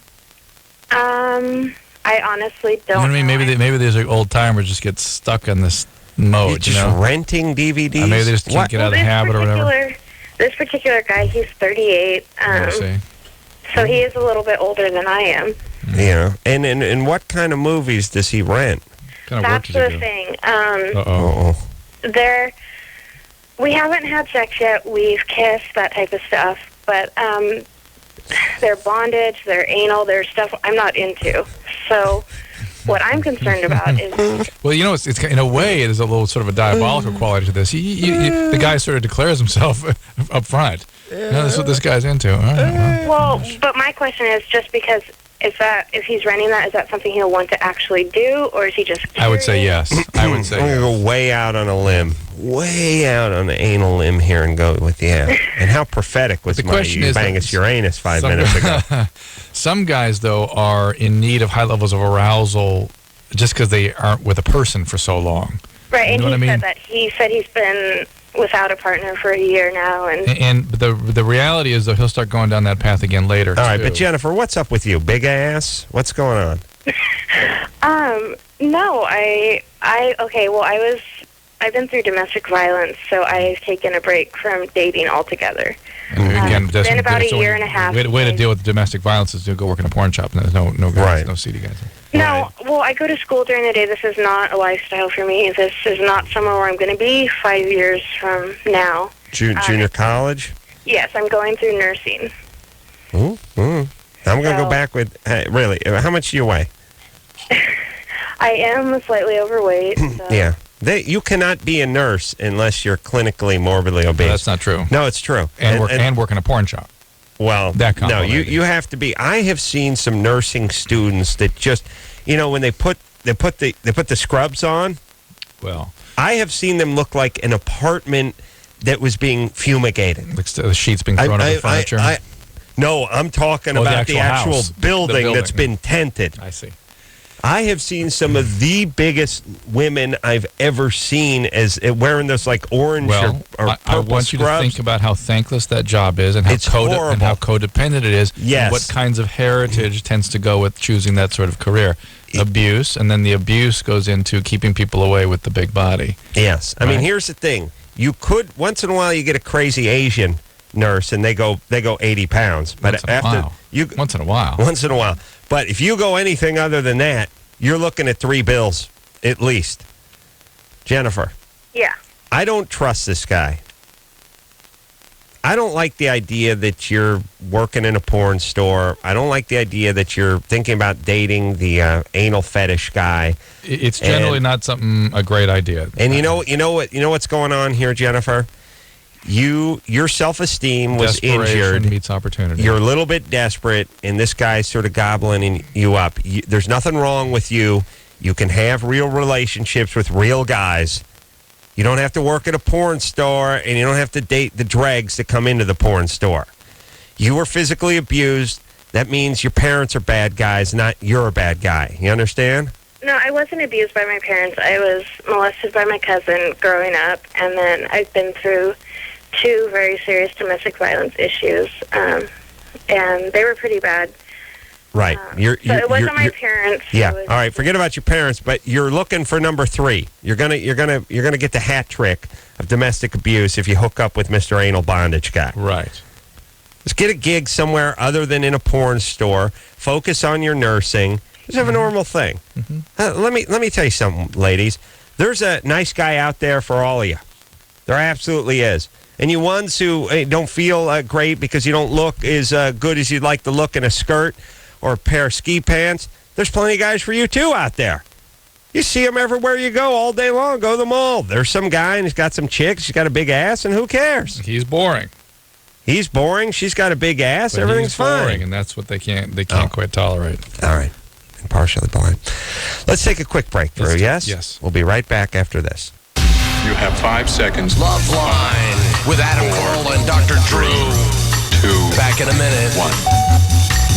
I honestly don't know. You know what I mean? Maybe these are old timers just get stuck in this mode, Just renting DVDs? Maybe they just can't get out of the habit or whatever. This particular guy, he's 38. I see. So he is a little bit older than I am. Yeah. And what kind of movies does he rent? What kind of That's work does he the do? thing. We haven't had sex yet. We've kissed, that type of stuff. But their bondage, their anal, their stuff I'm not into. So what I'm concerned about is... Well, it's in a way, there's a little sort of a diabolical quality to this. The guy sort of declares himself up front. That's what this guy's into. All right, well, but my question is just because if he's renting that, is that something he'll want to actually do, or is he just curious? I would say yes. I would say I'm going to go way out on a limb. Way out on the anal limb here and go with yeah. And how prophetic was my Bangus Uranus 5 minutes ago? Some guys, though, are in need of high levels of arousal just because they aren't with a person for so long. Right, and you know he said he's been without a partner for a year now. And the reality is, though, he'll start going down that path again later. All right, but Jennifer, what's up with you? Big ass? What's going on? No, I've been through domestic violence, so I've taken a break from dating altogether. Again, it's been about a year and a half. Way to deal with domestic violence is to go work in a porn shop. There's no guys, no CD guys. No, well, I go to school during the day. This is not a lifestyle for me. This is not somewhere where I'm going to be 5 years from now. Junior college? Yes, I'm going through nursing. I'm going to go back with, really, how much do you weigh? I am slightly overweight. So. Yeah. You cannot be a nurse unless you're clinically morbidly obese. That's not true. No, it's true. And work in a porn shop. Well, that no, you have to be. I have seen some nursing students that just, when they put the scrubs on. Well, I have seen them look like an apartment that was being fumigated. Like the sheets being thrown over furniture. No, I'm talking about the actual building that's been tented. I see. I have seen some of the biggest women I've ever seen as wearing those orange or purple I want you scrubs. to think about how thankless that job is and how codependent it is. Yes. And what kinds of heritage tends to go with choosing that sort of career. Abuse, and then the abuse goes into keeping people away with the big body. Yes. I mean, here's the thing. You could, once in a while, you get a crazy Asian nurse and they go 80 pounds. But once in a while. Once in a while. But if you go anything other than that, you're looking at $3 bills, at least. Jennifer. Yeah. I don't trust this guy. I don't like the idea that you're working in a porn store. I don't like the idea that you're thinking about dating the anal fetish guy. It's generally not a great idea. And you know what's going on here, Jennifer? Your self-esteem was Desperation injured. meets opportunity. You're a little bit desperate, and this guy's sort of gobbling you up. There's nothing wrong with you. You can have real relationships with real guys. You don't have to work at a porn store, and you don't have to date the dregs that come into the porn store. You were physically abused. That means your parents are bad guys, not you're a bad guy. You understand? No, I wasn't abused by my parents. I was molested by my cousin growing up, and then I've been through 2 very serious domestic violence issues, and they were pretty bad. Right. So it wasn't my parents. Yeah. All right. Forget about your parents, but you're looking for number 3. You're gonna get the hat trick of domestic abuse if you hook up with Mr. Anal Bondage guy. Right. Just get a gig somewhere other than in a porn store. Focus on your nursing. Just have a normal thing. Let me tell you something, ladies. There's a nice guy out there for all of you. There absolutely is. And you ones who don't feel great because you don't look as good as you'd like to look in a skirt or a pair of ski pants, there's plenty of guys for you, too, out there. You see them everywhere you go all day long. Go to the mall. There's some guy, and he's got some chicks. He's got a big ass, and who cares? He's boring. He's boring. She's got a big ass. But everything's he's boring, fine. and that's what they can't quite tolerate. All right. And partially blind. Let's take a quick break, Drew, yes? Yes. We'll be right back after this. You have 5 seconds. LoveLine with Adam Carolla and Dr. Drew. 2. Back in a minute. 1.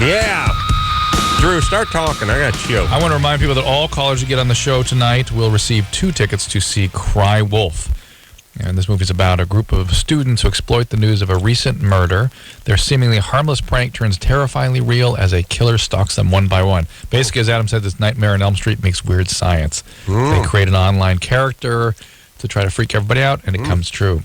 Yeah. Drew, start talking. I got you. I want to remind people that all callers who get on the show tonight will receive 2 tickets to see Cry Wolf. And this movie is about a group of students who exploit the news of a recent murder. Their seemingly harmless prank turns terrifyingly real as a killer stalks them one by one. Basically, as Adam said, this Nightmare on Elm Street makes weird science. They create an online character to try to freak everybody out, and it comes true.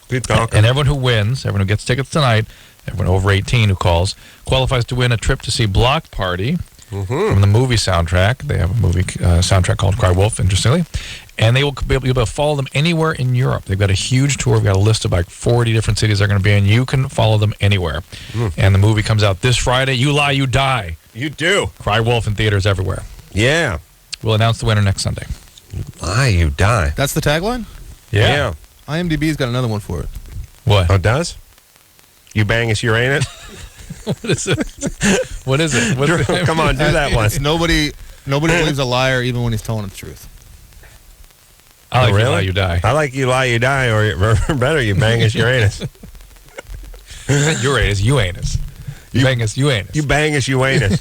Good talking. And everyone who wins, everyone who gets tickets tonight, everyone over 18 who calls, qualifies to win a trip to see Block Party from the movie soundtrack. They have a movie soundtrack called Cry Wolf, interestingly. And they will be able to follow them anywhere in Europe. They've got a huge tour. We've got a list of like 40 different cities they're going to be in. You can follow them anywhere. And the movie comes out this Friday. You Lie, You Die. You do. Cry Wolf in theaters everywhere. Yeah. We'll announce the winner next Sunday. You lie, you die. That's the tagline? Yeah. IMDb's got another one for it. What? Oh, it does? You bang us Uranus? What is it? What is it? What's Drew, the- come on, do that one. It's nobody believes a liar even when he's telling the truth. I like Oh, You really? Lie, You Die. I like You Lie, You Die, or better, You bang us Uranus. Uranus, Uranus. You bang us, Uranus. You bang us Uranus.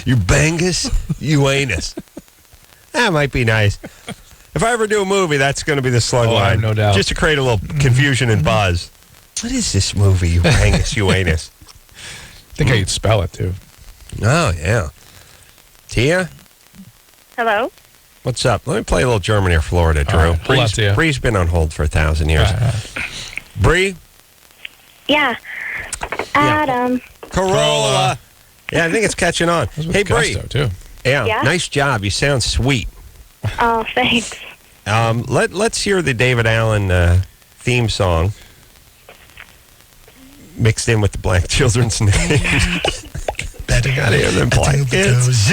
You bang us Uranus. That might be nice. If I ever do a movie, that's going to be the slug I have line. no doubt. Just to create a little confusion and buzz. What is this movie, You bang us Uranus? I think I could spell it, too. Oh, yeah. Tia? Hello? What's up? Let me play a little Germany or Florida, Drew. All right, hold on, Tia. Bree's been on hold for 1,000 years. Bree? Yeah. Adam. Corolla. Yeah, I think it's catching on. Hey, Bree. Gusto, too. Yeah, Yeah? nice job. You sound sweet. Oh, thanks. Let's hear the David Allen theme song mixed in with the Black Children's names. Better gotta hear them black kids. Is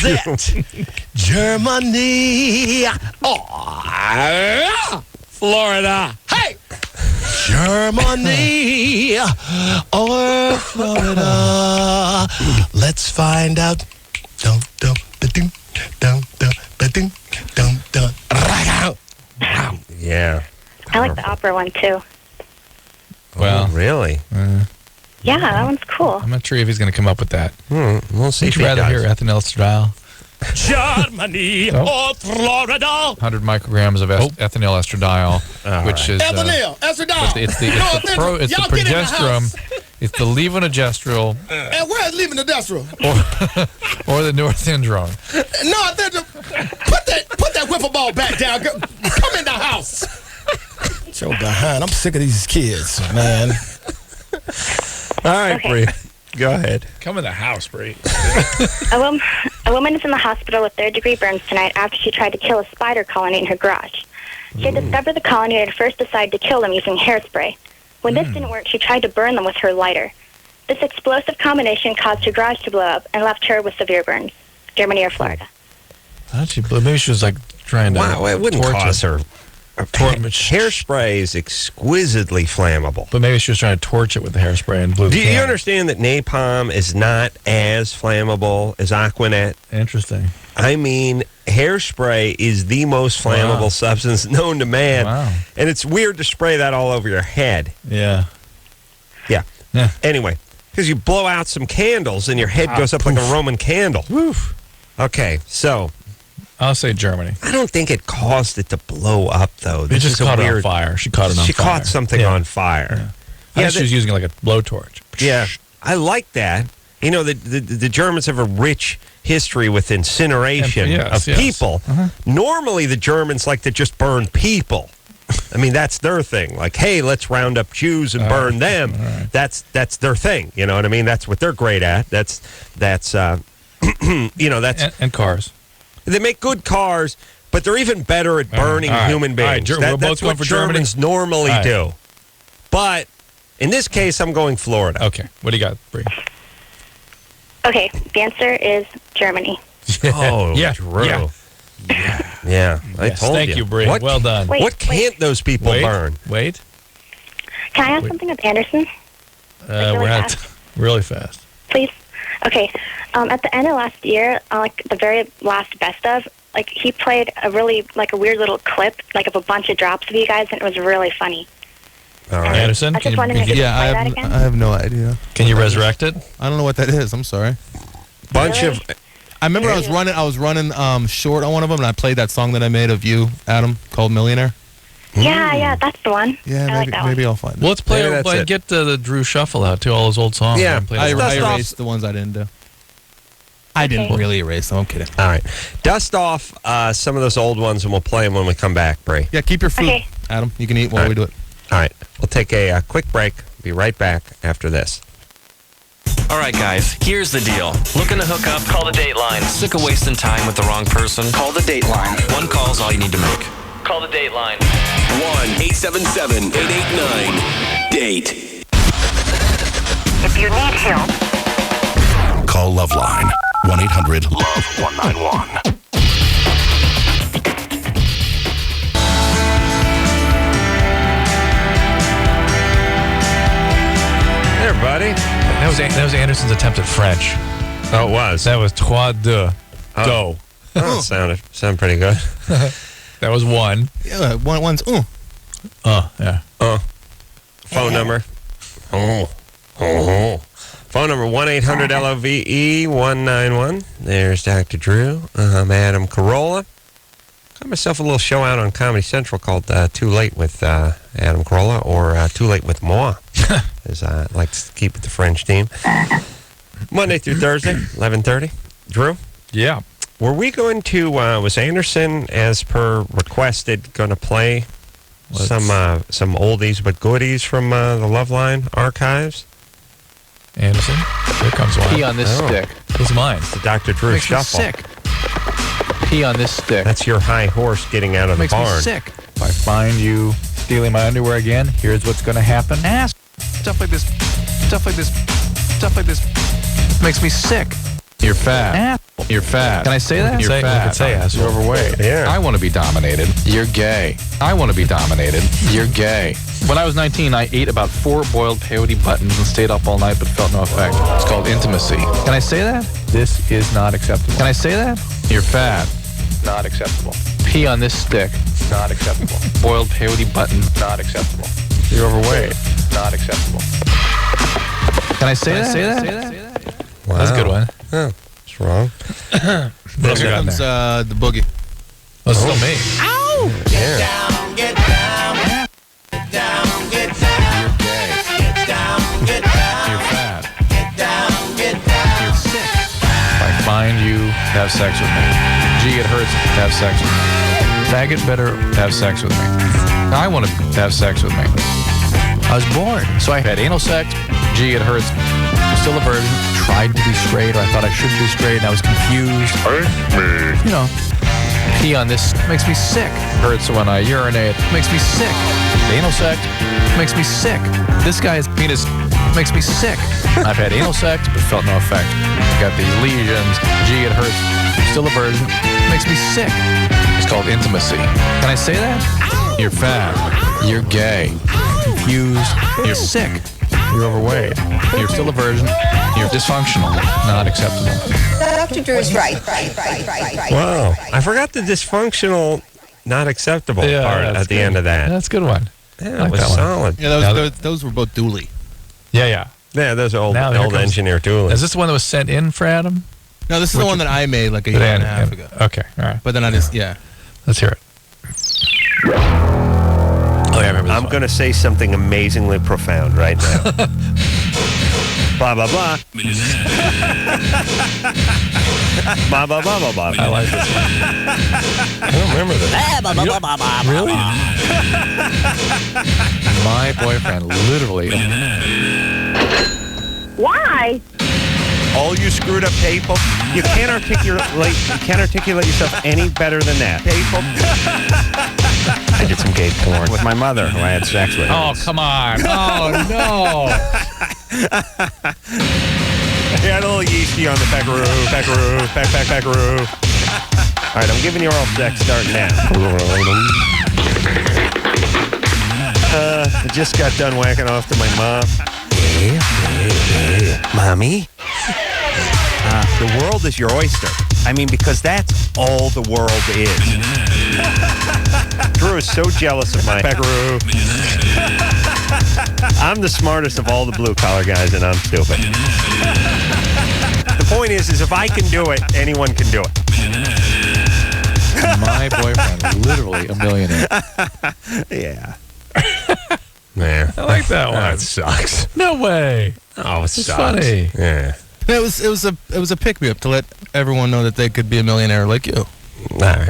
it Germany or Florida? Hey! Germany or Florida? Let's find out. Dum dum ba-dum, dum dum ba-dum, dum dum. Yeah. I like the opera one, too. Well, Oh, really? Yeah, that one's cool. I'm not sure if he's going to come up with that. We'll see Would if you he rather does. hear ethanol estradiol? Germany Oh. or Florida? 100 micrograms of ethanol estradiol, which is Ethanol, estradiol. it's the progesterone. It's the levonorgestrel. And where's leaving the death row. Or the North End drone. No, put that wiffle ball back down. Come in the house. Joe behind. I'm sick of these kids, man. All right, Bree. Go ahead. Come in the house, Bree. A woman is in the hospital with third-degree burns tonight after she tried to kill a spider colony in her garage. She had discovered the colony and had first decided to kill them using hairspray. When this didn't work, she tried to burn them with her lighter. This explosive combination caused her garage to blow up and left her with severe burns. Germany or Florida? Maybe she was like trying to. Wow, it wouldn't cause her. Hairspray is exquisitely flammable. But maybe she was trying to torch it with the hairspray and blew. Do you understand that napalm is not as flammable as Aquanet? Interesting. I mean, hairspray is the most flammable substance known to man. Wow. And it's weird to spray that all over your head. Yeah. Yeah. Anyway, because you blow out some candles and your head goes up like a Roman candle. Woof. Okay, so I'll say Germany. I don't think it caused it to blow up, though. It just caught it on fire. She caught it on fire. She caught something on fire. Yeah, she was using it like a blowtorch. Yeah, I like that. You know, the Germans have a rich history with incineration of people. Normally, the Germans like to just burn people. I mean, that's their thing. Like, hey, let's round up Jews and burn them. Right. That's their thing. You know what I mean? That's what they're great at. That's you know, that's and cars. They make good cars, but they're even better at burning human beings. We're both that's going what for Germans Germany? normally do. But in this case, I'm going Florida. Okay, what do you got, Bree? Okay, the answer is Germany. Oh, Yeah. Drew. Yeah. I told Thank you, Bree. What, Well done. What can't those people burn? Wait. Can I ask something of Anderson? We're at really fast. Please. Okay. At the end of last year, like the very last best of, like he played a really like a weird little clip, like of a bunch of drops of you guys, and it was really funny. All right. Anderson, I just wondering if you could play that again. I have no idea. Can you resurrect it? I don't know what that is. I'm sorry. Bunch Really? of. I remember I was running short on one of them, and I played that song that I made of you, Adam, called Millionaire. Yeah, that's the one. Yeah, I like that maybe one. I'll find it. Well, let's play. Maybe that's it. Get the Drew Shuffle out too. All those old songs. Yeah. And play I those. erased the ones I didn't do. I didn't really erase them. I'm kidding. All right. Dust off some of those old ones, and we'll play them when we come back, Bree. Yeah, keep your food, Okay. Adam. You can eat while we do it. All right. We'll take a quick break. Be right back after this. All right, guys, here's the deal. Looking to hook up? Call the Dateline. Sick of wasting time with the wrong person? Call the Dateline. One call's all you need to make. Call the Dateline. 1-877-889-DATE. If you need help, Call LoveLine. 1-800-LOVE-191. Hey, everybody. That was Anderson's attempt at French. Oh, it was. That was trois, deux, go. Oh, sounded pretty good. That was one. Yeah, one's Yeah. Phone number. Phone number 1-800-LOVE-191. There's Dr. Drew. I'm Adam Carolla. Got myself a little show out on Comedy Central called Too Late with Adam Carolla, or Too Late with Moi, as I like to keep with the French team. Monday through Thursday, 11:30. Drew? Yeah. Were we going to, was Anderson, as per requested, going to play some oldies but goodies from the LoveLine archives? Anderson, here comes one. Pee on this stick. It's mine. It's the Dr. Drew Makes me Shuffle. sick. Pee on this stick. That's your high horse getting out of the Makes me barn. sick. If I find you stealing my underwear again, here's what's going to happen. Ass. Stuff like this. Stuff like this. Stuff like this. Makes me sick. You're fat. Ass. You're fat. Can I say that? You're fat. You can say ass. You're overweight. Yeah. I want to be dominated. You're gay. I want to be dominated. You're gay. When I was 19, I ate about 4 boiled peyote buttons and stayed up all night but felt no effect. It's called intimacy. Can I say that? This is not acceptable. Can I say that? You're fat. Not acceptable. Pee on this stick. Not acceptable. Boiled peyote buttons. Not acceptable. You're overweight. Not acceptable. Can I say that? Wow. That's a good one. Oh, it's wrong. Here comes the boogie. Oh, it's still me. Ow! Yeah. You're gay. You're fat. have sex with me. Gee, it hurts to have sex with me. Faggot better have sex with me. I want to have sex with me. I was bored, so I had anal sex. Gee, it hurts. I'm still a virgin. Tried to be straight, or I thought I should be straight, and I was confused. You know, pee on this makes me sick. Hurts when I urinate. Makes me sick. Anal sex makes me sick. This guy's penis makes me sick. I've had anal sex, but felt no effect. Got these lesions. Gee, it hurts. Still a virgin. Makes me sick. It's called intimacy. Can I say that? You're fat. You're gay. Confused. You're sick. You're overweight. You're still a virgin. You're dysfunctional. Not acceptable. Dr. Drew is right. Wow. I forgot the dysfunctional, not acceptable part at the end of that. That's a good one. Yeah, I like it was that one. solid. Yeah, those were both Dooley. Yeah. Yeah, those are old Now here comes- engineer tools. Is this the one that was sent in for Adam? No, this is the one that I made like a year and a half ago. Okay, all right. But then I just, yeah. Let's hear it. Oh, yeah, I remember this I'm one. going to say something amazingly profound right now. Blah, blah, blah. Blah, blah, blah, blah, blah. I like this one. I don't remember this. Really? My boyfriend literally. Why? All you screwed up people, you can't articulate yourself any better than that. People. I did some gay porn with my mother, who I had sex with. Oh, come on. Oh, no. He had a little yeasty on the peckaroo. All right, I'm giving you oral sex starting now. I just got done whacking off to my mom. Mommy? The world is your oyster. I mean, because that's all the world is. Drew is so jealous of my peckaroo. I'm the smartest of all the blue-collar guys, and I'm stupid. The point is if I can do it, anyone can do it. My boyfriend literally a millionaire. Yeah. Man, I like that one. That sucks. No way. Oh, it It's sucks. funny. Yeah. It was a pick me up to let everyone know that they could be a millionaire like you. All right.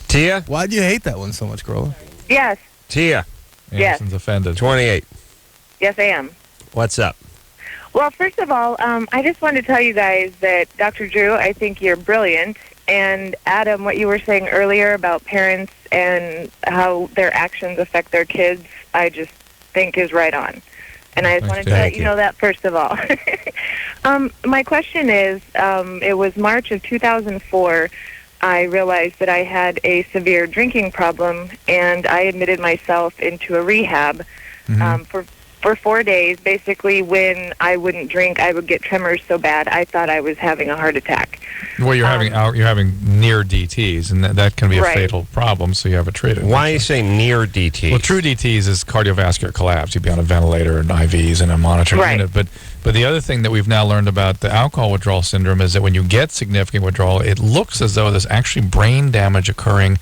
Tia? Why do you hate that one so much, Grover? Yes. Tia. Yes. Anderson's offended. 28. Yes, I am. What's up? Well, first of all, I just wanted to tell you guys that Dr. Drew, I think you're brilliant. And Adam, what you were saying earlier about parents and how their actions affect their kids, I just think is right on. And I just wanted to let you know that, first of all. My question is, it was March of 2004, I realized that I had a severe drinking problem, and I admitted myself into a rehab for 4 days. Basically, when I wouldn't drink, I would get tremors so bad I thought I was having a heart attack. Well, you're having near DTs, and that can be a fatal problem. So you have it treated. Why you say near DTs? Well, true DTs is cardiovascular collapse. You'd be on a ventilator and IVs and a monitoring unit. But the other thing that we've now learned about the alcohol withdrawal syndrome is that when you get significant withdrawal, it looks as though there's actually brain damage occurring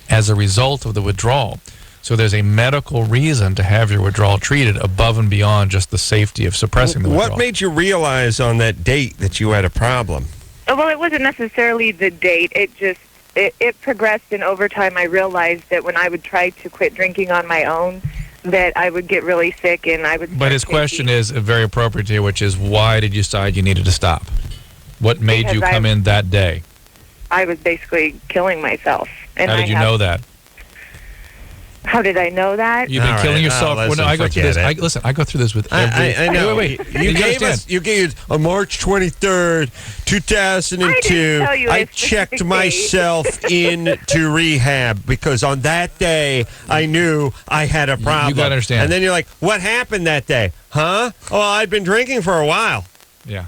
as a result of the withdrawal. So there's a medical reason to have your withdrawal treated above and beyond just the safety of suppressing the withdrawal. What made you realize on that date that you had a problem? Well, it wasn't necessarily the date. It progressed, and over time I realized that when I would try to quit drinking on my own, that I would get really sick and I would... But his question is very appropriate here, which is, why did you decide you needed to stop? What made you come in that day? I was basically killing myself. And How did you know that? How did I know that? You've been killing yourself. I go through this. I go through this with every... I know. Wait. You gave us on March 23rd, 2002. I checked myself into rehab because on that day I knew I had a problem. You got to understand. And then you're like, what happened that day? Huh? Oh, I'd been drinking for a while. Yeah.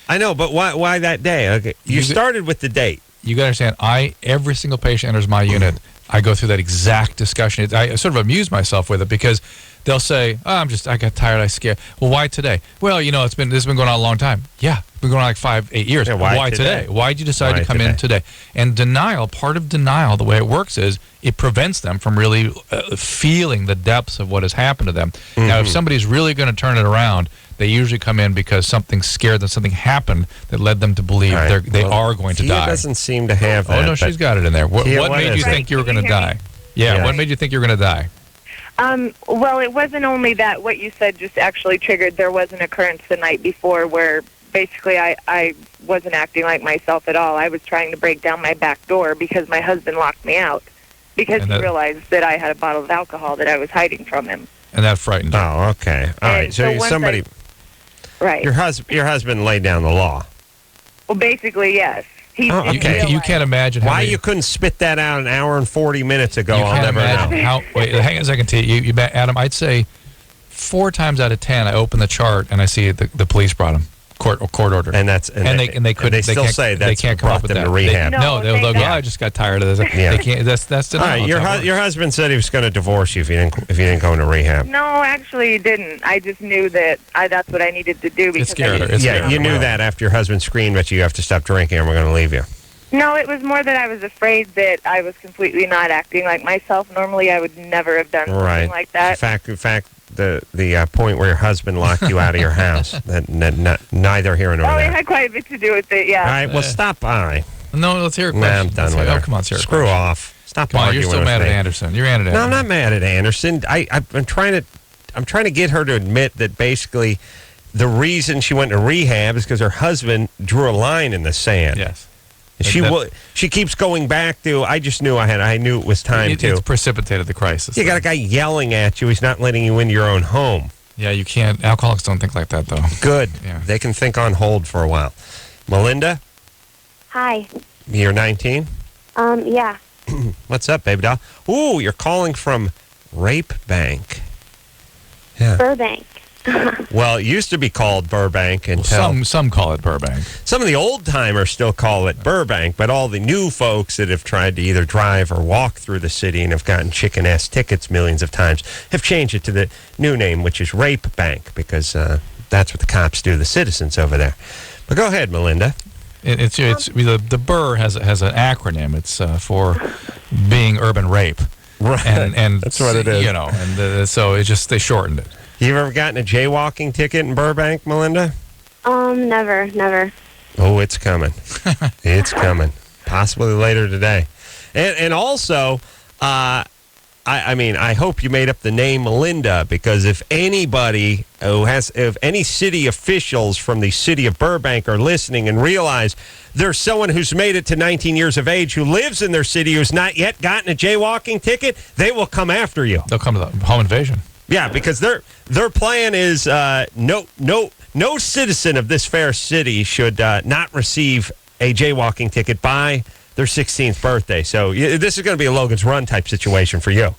I know, but why that day? Okay. You started with the date. You got to understand, every single patient enters my unit, I go through that exact discussion. I sort of amuse myself with it because they'll say, I got tired, I scared. Well, why today? Well, this has been going on a long time. Yeah, it's been going on like 5-8 years. Yeah, why today? Why did you decide to come in today? And part of denial, the way it works is it prevents them from really feeling the depths of what has happened to them. Now, if somebody's really going to turn it around, they usually come in because something scared them, something happened that led them to believe they are going to die. He doesn't seem to have that. Oh, no, she's got it in there. What made you think you were going to die? Yeah, what made you think you were going to die? Well, it wasn't only that. What you said just actually triggered. There was an occurrence the night before where basically I wasn't acting like myself at all. I was trying to break down my back door because my husband locked me out because he realized that I had a bottle of alcohol that I was hiding from him. And that frightened you. Oh, okay. All right. So somebody... Right. Your husband laid down the law. Well, basically, yes. You can't imagine why you couldn't spit that out an hour and 40 minutes ago. I'll never know. Wait, hang on a second, T. Adam, I'd say 4 times out of 10, I open the chart and I see the police brought him. Court order, and they still say they can't come up with that. To rehab. They'll go. I just got tired of this. Yeah. They can't. That's denial. All right, your husband said he was going to divorce you if you didn't go into rehab. No, actually, he didn't. I just knew that that's what I needed to do because you knew that after your husband screamed at you have to stop drinking and we're going to leave you. No, it was more that I was afraid that I was completely not acting like myself. Normally, I would never have done something like that. In fact, the point where your husband locked you out of your house, that neither here nor there. It had quite a bit to do with it, yeah. All right, well, stop. All right. No, let's hear a question. Nah, I'm done with her. Oh, come on, let's hear a question. Screw off. Stop arguing you're still with mad me. at Anderson. You're mad at Anderson. No, I'm not mad at Anderson. I'm trying to get her to admit that basically the reason she went to rehab is because her husband drew a line in the sand. Yes. She keeps going back to, I just knew I knew it was time to. It's precipitated the crisis. You got a guy yelling at you. He's not letting you into your own home. Yeah, you can't. Alcoholics don't think like that, though. Good. Yeah. They can think on hold for a while. Melinda? Hi. You're 19? Yeah. What's up, baby doll? Ooh, you're calling from Rape Bank. Yeah. Burbank. Well, it used to be called Burbank until... Some call it Burbank. Some of the old-timers still call it Burbank, but all the new folks that have tried to either drive or walk through the city and have gotten chicken-ass tickets millions of times have changed it to the new name, which is Rape Bank, because that's what the cops do to the citizens over there. But go ahead, Melinda. It's the Burr has an acronym. It's for being urban rape. Right. And that's what it is. You know, and so it's just they shortened it. You ever gotten a jaywalking ticket in Burbank, Melinda? Never. Oh, it's coming. It's coming. Possibly later today. And also, I hope you made up the name Melinda, because if anybody if any city officials from the city of Burbank are listening and realize there's someone who's made it to 19 years of age who lives in their city who's not yet gotten a jaywalking ticket, they will come after you. They'll come to the home invasion. Yeah, because their plan is no citizen of this fair city should not receive a jaywalking ticket by their 16th birthday. So this is going to be a Logan's Run type situation for you.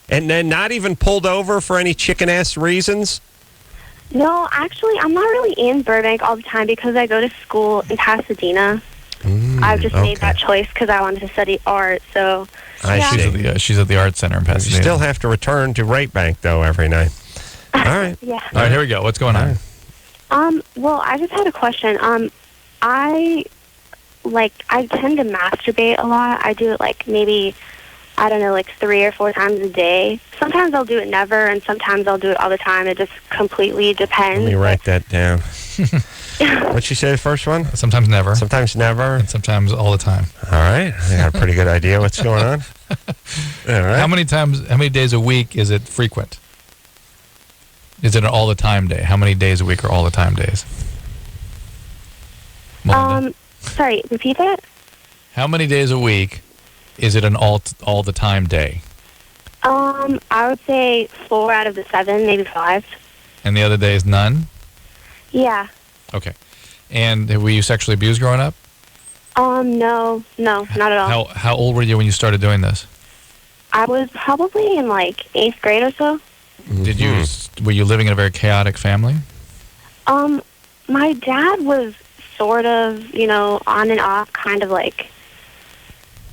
And then not even pulled over for any chicken-ass reasons? No, actually, I'm not really in Burbank all the time because I go to school in Pasadena. I've just made that choice because I wanted to study art, so... She's at the art center in Pasadena. You still have to return to Rape Bank, though, every night. All right. Yeah. All right, here we go. What's going on? Well, I just had a question. I tend to masturbate a lot. I do it maybe, 3 or 4 times a day. Sometimes I'll do it never, and sometimes I'll do it all the time. It just completely depends. Let me write that down. What'd you say the first one? Sometimes never. Sometimes never. And sometimes all the time. All right. I got a pretty good idea what's going on. All right. How many days a week is it frequent? Is it an all the time day? How many days a week are all the time days? Melinda? Sorry, repeat that? How many days a week is it an all the time day? I would say 4 out of the 7, maybe 5. And the other days, none? Yeah. Okay. And were you sexually abused growing up? No, not at all. How old were you when you started doing this? I was probably in 8th grade or so. Were you living in a very chaotic family? My dad was sort of, on and off, kind of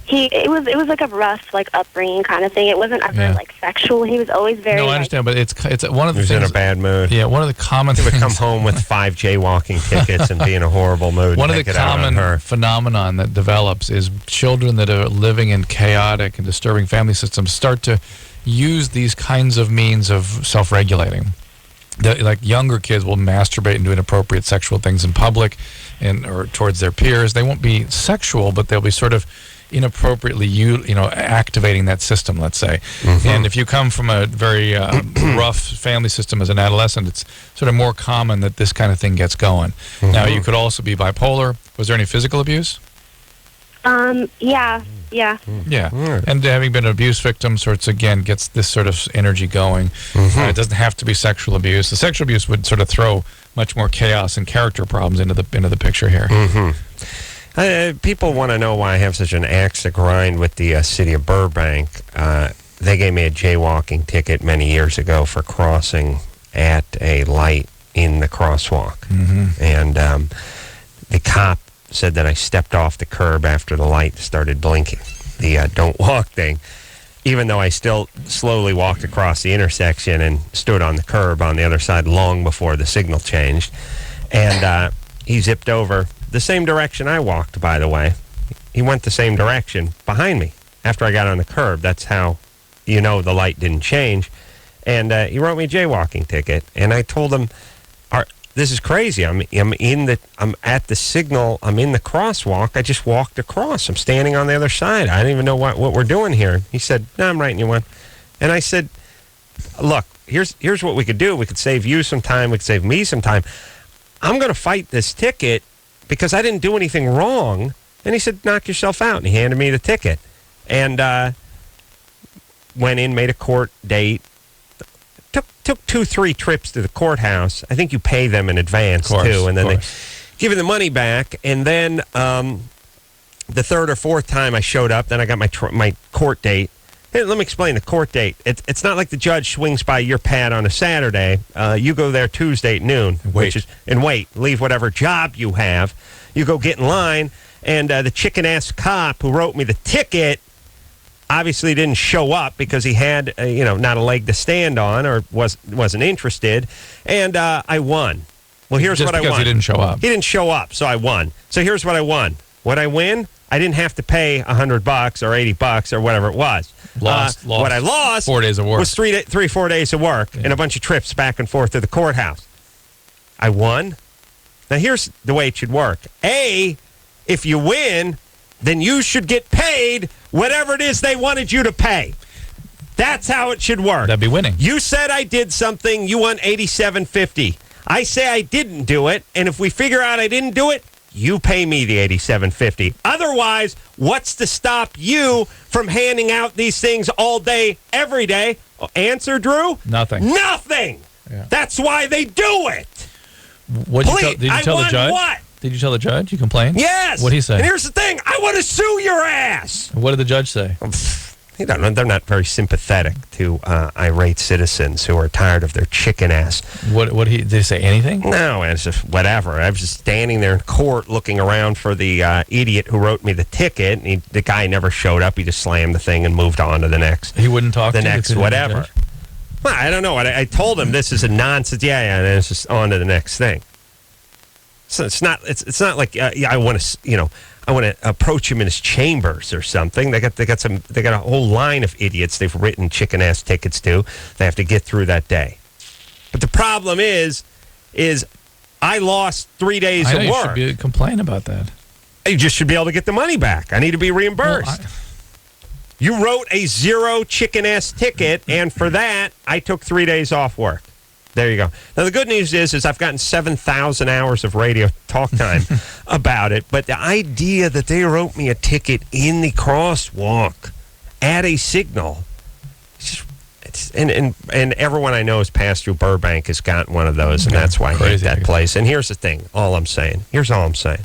it was like a rough upbringing kind of thing. It wasn't ever sexual. He was always very. No, I understand, but it's one of the things. He was in a bad mood. Yeah, one of the common things. He would come home with 5 jaywalking tickets and be in a horrible mood. One of the common phenomenon that develops is children that are living in chaotic and disturbing family systems start to use these kinds of means of self-regulating. like younger kids will masturbate and do inappropriate sexual things in public or towards their peers. They won't be sexual, but they'll be sort of inappropriately activating that system, let's say. And if you come from a very rough family system as an adolescent, it's sort of more common that this kind of thing gets going. Now, you could also be bipolar. Was there any physical abuse? Yeah. Yeah, and having been an abuse victim, gets this sort of energy going. It doesn't have to be sexual abuse. The sexual abuse would sort of throw much more chaos and character problems into the picture here. People want to know why I have such an axe to grind with the city of Burbank. They gave me a jaywalking ticket many years ago for crossing at a light in the crosswalk, and the cop said that I stepped off the curb after the light started blinking, the don't walk thing, even though I still slowly walked across the intersection and stood on the curb on the other side long before the signal changed. And he zipped over the same direction I walked, by the way. He went the same direction behind me after I got on the curb. That's how the light didn't change. And he wrote me a jaywalking ticket. And I told him, this is crazy. I'm at the signal. I'm in the crosswalk. I just walked across. I'm standing on the other side. I don't even know what we're doing here. He said, no, I'm writing you one. And I said, look, here's what we could do. We could save you some time. We could save me some time. I'm going to fight this ticket because I didn't do anything wrong. And he said, knock yourself out. And he handed me the ticket. And went in, made a court date. Took 2-3 trips to the courthouse. I think you pay them in advance, too. And then they give you the money back. And then the third or fourth time I showed up, then I got my court date. Hey, let me explain the court date. It's not like the judge swings by your pad on a Saturday. You go there Tuesday at noon. Leave whatever job you have. You go get in line, and the chicken-ass cop who wrote me the ticket obviously didn't show up because he had, not a leg to stand on or wasn't interested, and I won. Well, here's what I won. Just because he didn't show up. He didn't show up, so I won. So here's what I won. What I win, I didn't have to pay $100 or $80 or whatever it was. Lost. What I lost 4 days of work. was 4 days of work and a bunch of trips back and forth to the courthouse. I won. Now, here's the way it should work. If you win, then you should get paid whatever it is they wanted you to pay. That's how it should work. That'd be winning. You said I did something. You won $87.50. I say I didn't do it, and if we figure out I didn't do it, you pay me the $87.50. Otherwise, what's to stop you from handing out these things all day, every day? Answer, Drew? Nothing. Nothing. Yeah. That's why they do it. Did you tell the judge? What? Did you tell the judge? You complained? Yes. What did he say? And here's the thing. I want to sue your ass. What did the judge say? They're not very sympathetic to irate citizens who are tired of their chicken ass. Did he say anything? No, it's just whatever. I was just standing there in court looking around for the idiot who wrote me the ticket. And the guy never showed up. He just slammed the thing and moved on to the next. He wouldn't talk to the next whatever. Well, I don't know. I told him this is a nonsense. Yeah, and it's just on to the next thing. So it's not like I want to approach him in his chambers or something. They got a whole line of idiots they've written chicken ass tickets to. They have to get through that day. But the problem is I lost 3 days of work. You should complain about that. You just should be able to get the money back. I need to be reimbursed. You wrote a 0 chicken ass ticket, and for that I took 3 days off work. There you go. Now, the good news is I've gotten 7,000 hours of radio talk time about it. But the idea that they wrote me a ticket in the crosswalk at a signal, and everyone I know has passed through Burbank has gotten one of those, and that's why I hate that place. And here's the thing. Here's all I'm saying.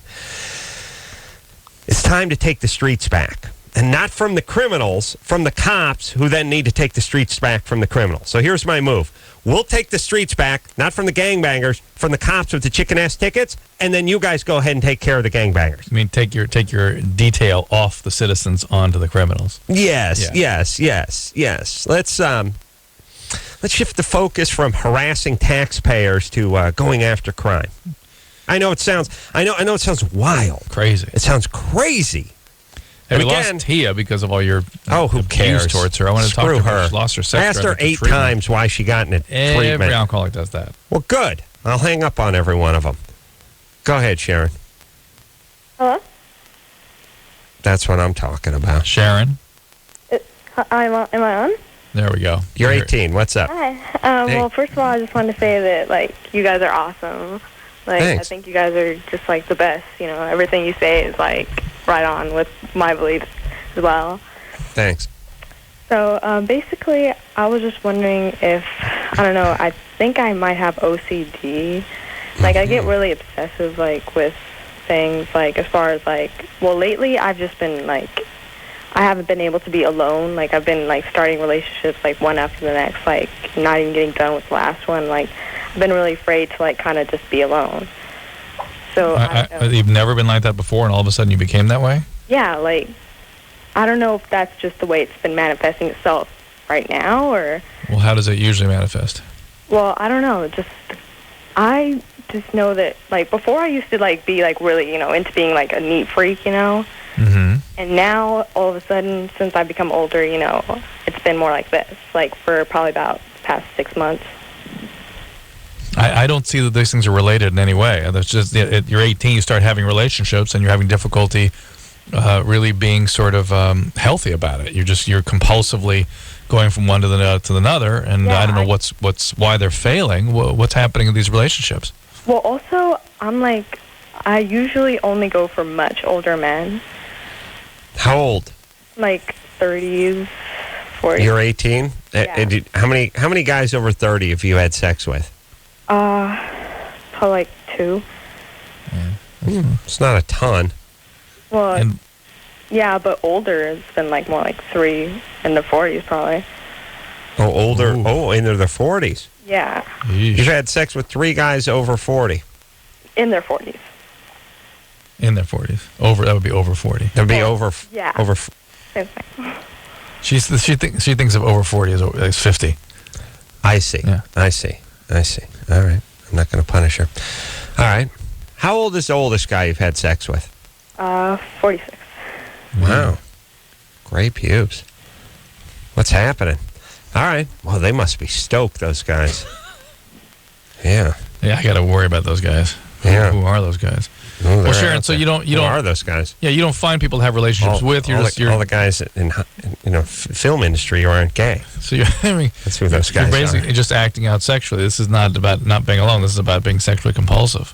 It's time to take the streets back. And not from the criminals, from the cops who then need to take the streets back from the criminals. So here's my move. We'll take the streets back, not from the gangbangers, from the cops with the chicken-ass tickets, and then you guys go ahead and take care of the gangbangers. I mean, take your detail off the citizens onto the criminals. Yes. Let's shift the focus from harassing taxpayers to going after crime. I know it sounds wild. Crazy. It sounds crazy. Hey, we again, lost Tia because of all your who abuse cares? towards her. I want to talk Screw to her. her. She lost her I sex asked her drive 8 treatment. times why she got in a Every treatment. alcoholic does that. Well, good. I'll hang up on every one of them. Go ahead, Sharon. Hello? That's what I'm talking about. Sharon? Am I on? There we go. You're 18. What's up? Hi. Hey. Well, first of all, I just wanted to say that, like, you guys are awesome. Like, Thanks. I think you guys are just, like, the best. You know, everything you say is, like, right on with my beliefs as well. Thanks. So, basically, I was just wondering if, I don't know, I think I might have OCD. Like, I get really obsessive, like, with things, like, as far as, like, well, lately I've just been, like, I haven't been able to be alone. Like, I've been, like, starting relationships, like, one after the next, like, not even getting done with the last one. Like, I've been really afraid to, like, kind of just be alone. So, I don't know. You've never been like that before, and all of a sudden you became that way? Yeah, like, I don't know if that's just the way it's been manifesting itself right now, or... Well, how does it usually manifest? Well, I don't know. I just know that, like, before I used to, like, be, like, really, you know, into being, like, a neat freak, you know? Mm-hmm. And now, all of a sudden, since I've become older, you know, it's been more like this, like, for probably about the past 6 months. I don't see that these things are related in any way. That's just, you're 18, you start having relationships, and you're having difficulty really being sort of healthy about it. You're compulsively going from one to the other, and Yeah, I don't know why they're failing. What's happening in these relationships? Well, also, I'm like, I usually only go for much older men, How old? like 30s, 40s. You're 18? Yeah. And how many guys over 30 have you had sex with? Probably like 2. It's not a ton. Well, yeah, but older, it's been like more like 3 in the 40s probably. Oh, older. Ooh. Oh, into their 40s. Yeah, You've had sex with 3 guys over 40. in their 40s. In their 40s. That would be over 40. That would be over. Yeah. Over. Same thing. She thinks of over 40 as 50. I see. Yeah. I see. All right. I'm not going to punish her. All right. How old is the oldest guy you've had sex with? 46. Wow. Great pubes. What's happening? All right. Well, they must be stoked, those guys. Yeah. Yeah, I got to worry about those guys. Yeah. Who are those guys? Oh, Well, Sharon, so you don't Who are those guys? Yeah, you don't find people to have relationships with. all the guys in film industry aren't gay. So you're having. That's who those guys You're basically are. just acting out sexually. This is not about not being alone. This is about being sexually compulsive.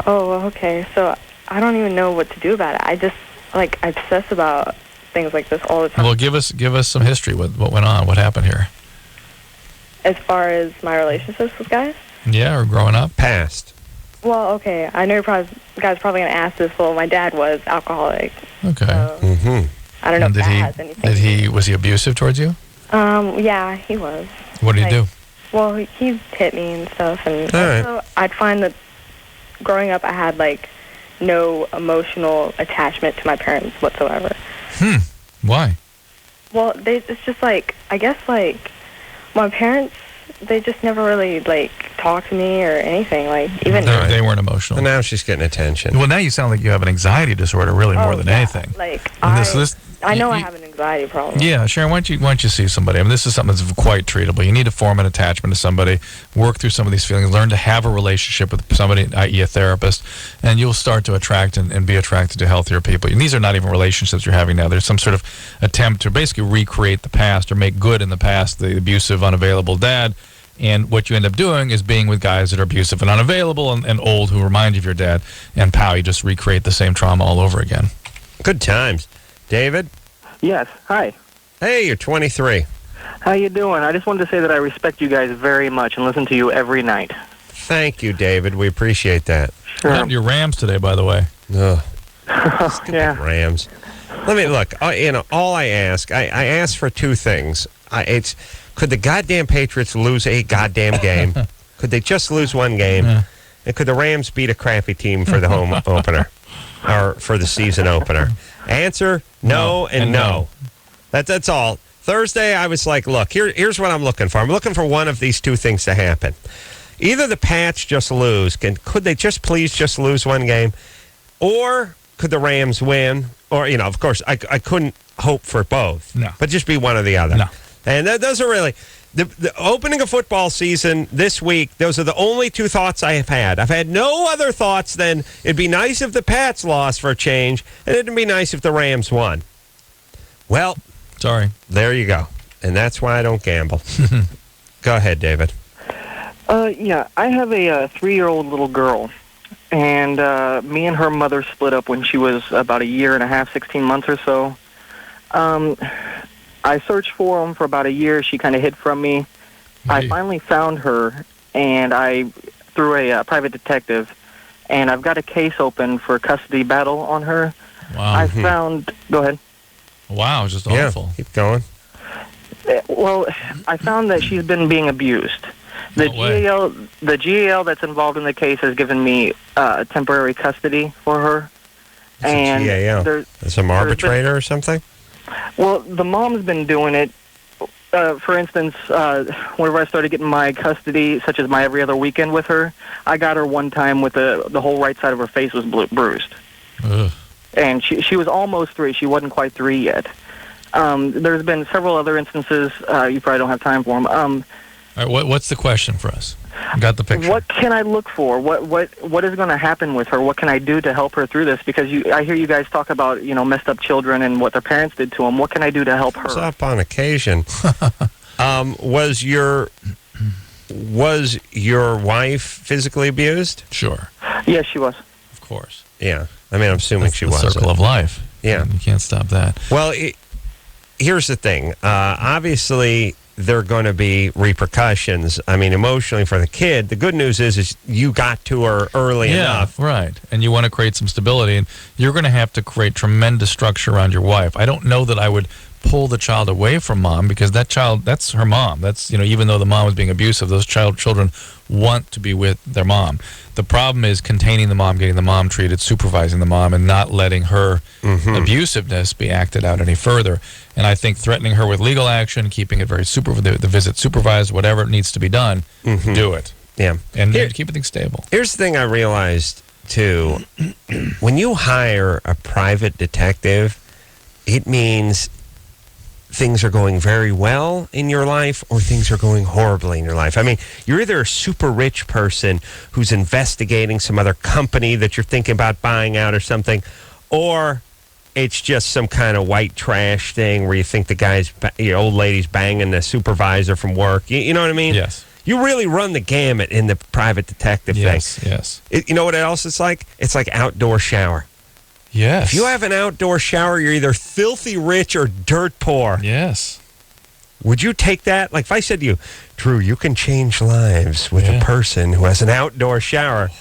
Oh, well, okay. So I don't even know what to do about it. I just, like, I obsess about things like this all the time. Well, give us some history. What went on? What happened here? As far as my relationships with guys? Yeah, or growing up? Past. Well, okay. I know you guys are probably going to ask this. Well, my dad was alcoholic. Okay. Mm-hmm. I don't know And if that has anything. Was he abusive towards you? Yeah, he was. What did he do? Well, he hit me and stuff, and All right. also I'd find that growing up I had, like, no emotional attachment to my parents whatsoever. Why? Well, it's just, like, I guess, like, my parents, they just never really, like, talked to me or anything, like, even... They weren't emotional. And now she's getting attention. Well, now you sound like you have an anxiety disorder, really, more than anything. Like, And I know I have an anxiety problem. Yeah, Sharon, why don't you see somebody? I mean, this is something that's quite treatable. You need to form an attachment to somebody, work through some of these feelings, learn to have a relationship with somebody, i.e. a therapist, and you'll start to attract and be attracted to healthier people. And these are not even relationships you're having now. There's some sort of attempt to basically recreate the past or make good in the past the abusive, unavailable dad. And what you end up doing is being with guys that are abusive and unavailable and old who remind you of your dad. And pow, you just recreate the same trauma all over again. Good times. David? Yes. Hi. Hey, you're 23. How you doing? I just wanted to say that I respect you guys very much and listen to you every night. Thank you, David. We appreciate that. What happened to your Rams today, by the way? Ugh. Yeah. Rams. Let me look. All I ask, I ask for 2 things. Could the goddamn Patriots lose a goddamn game? Could they just lose 1 game? Yeah. And could the Rams beat a crappy team for the home opener or for the season opener? Answer: no and no. That's all. Thursday, I was like, look, here's what I'm looking for. I'm looking for one of these 2 things to happen. Either the Pats just lose. Could they just please just lose 1 game? Or could the Rams win? Or, of course, I couldn't hope for both. No. But just be one or the other. No. And those are really... The opening of football season this week, those are the only two thoughts I have had. I've had no other thoughts than it'd be nice if the Pats lost for a change, and it'd be nice if the Rams won. Well, sorry. There you go. And that's why I don't gamble. Go ahead, David. Yeah, I have a 3-year-old little girl, and me and her mother split up when she was about a year and a half, 16 months or so. I searched for him for about a year. She kind of hid from me. I finally found her, and through a private detective, and I've got a case open for custody battle on her. Wow. Go ahead. Wow, just awful. Yeah, keep going. Well, I found that she's been being abused. The GAL that's involved in the case has given me temporary custody for her. And GAL? Some arbitrator or something? Well, the mom's been doing it. For instance, whenever I started getting my custody, such as my every other weekend with her, I got her one time with the whole right side of her face was bruised. Ugh. And she was almost 3. She wasn't quite 3 yet. There's been several other instances. You probably don't have time for them. All right, what's the question for us? Got the picture. What can I look for? What is going to happen with her? What can I do to help her through this? Because I hear you guys talk about messed up children and what their parents did to them. What can I do to help her? Comes up on occasion. Was your wife physically abused? Sure. Yes, she was. Of course. Yeah. I mean, I'm assuming That's she the was. circle of life. Yeah. You can't stop that. Well, here's the thing. Obviously, there are going to be repercussions. I mean, emotionally for the kid. The good news is you got to her early enough. Right. And you want to create some stability, and you're going to have to create tremendous structure around your wife. I don't know that I would pull the child away from mom, because that's her mom. That's, even though the mom was being abusive, those children want to be with their mom. The problem is containing the mom, getting the mom treated, supervising the mom, and not letting her abusiveness be acted out any further. And I think threatening her with legal action, keeping it very the visit supervised, whatever needs to be done, do it. Yeah. And keep things stable. Here's the thing I realized, too. When you hire a private detective, it means things are going very well in your life or things are going horribly in your life. I mean, you're either a super rich person who's investigating some other company that you're thinking about buying out or something, or it's just some kind of white trash thing where you think the old lady's banging the supervisor from work. You know what I mean? Yes. You really run the gamut in the private detective thing. Yes. You know what else it's like? It's like outdoor shower. Yes. If you have an outdoor shower, you're either filthy rich or dirt poor. Yes. Would you take that? Like if I said to you, Drew, you can change lives with a person who has an outdoor shower.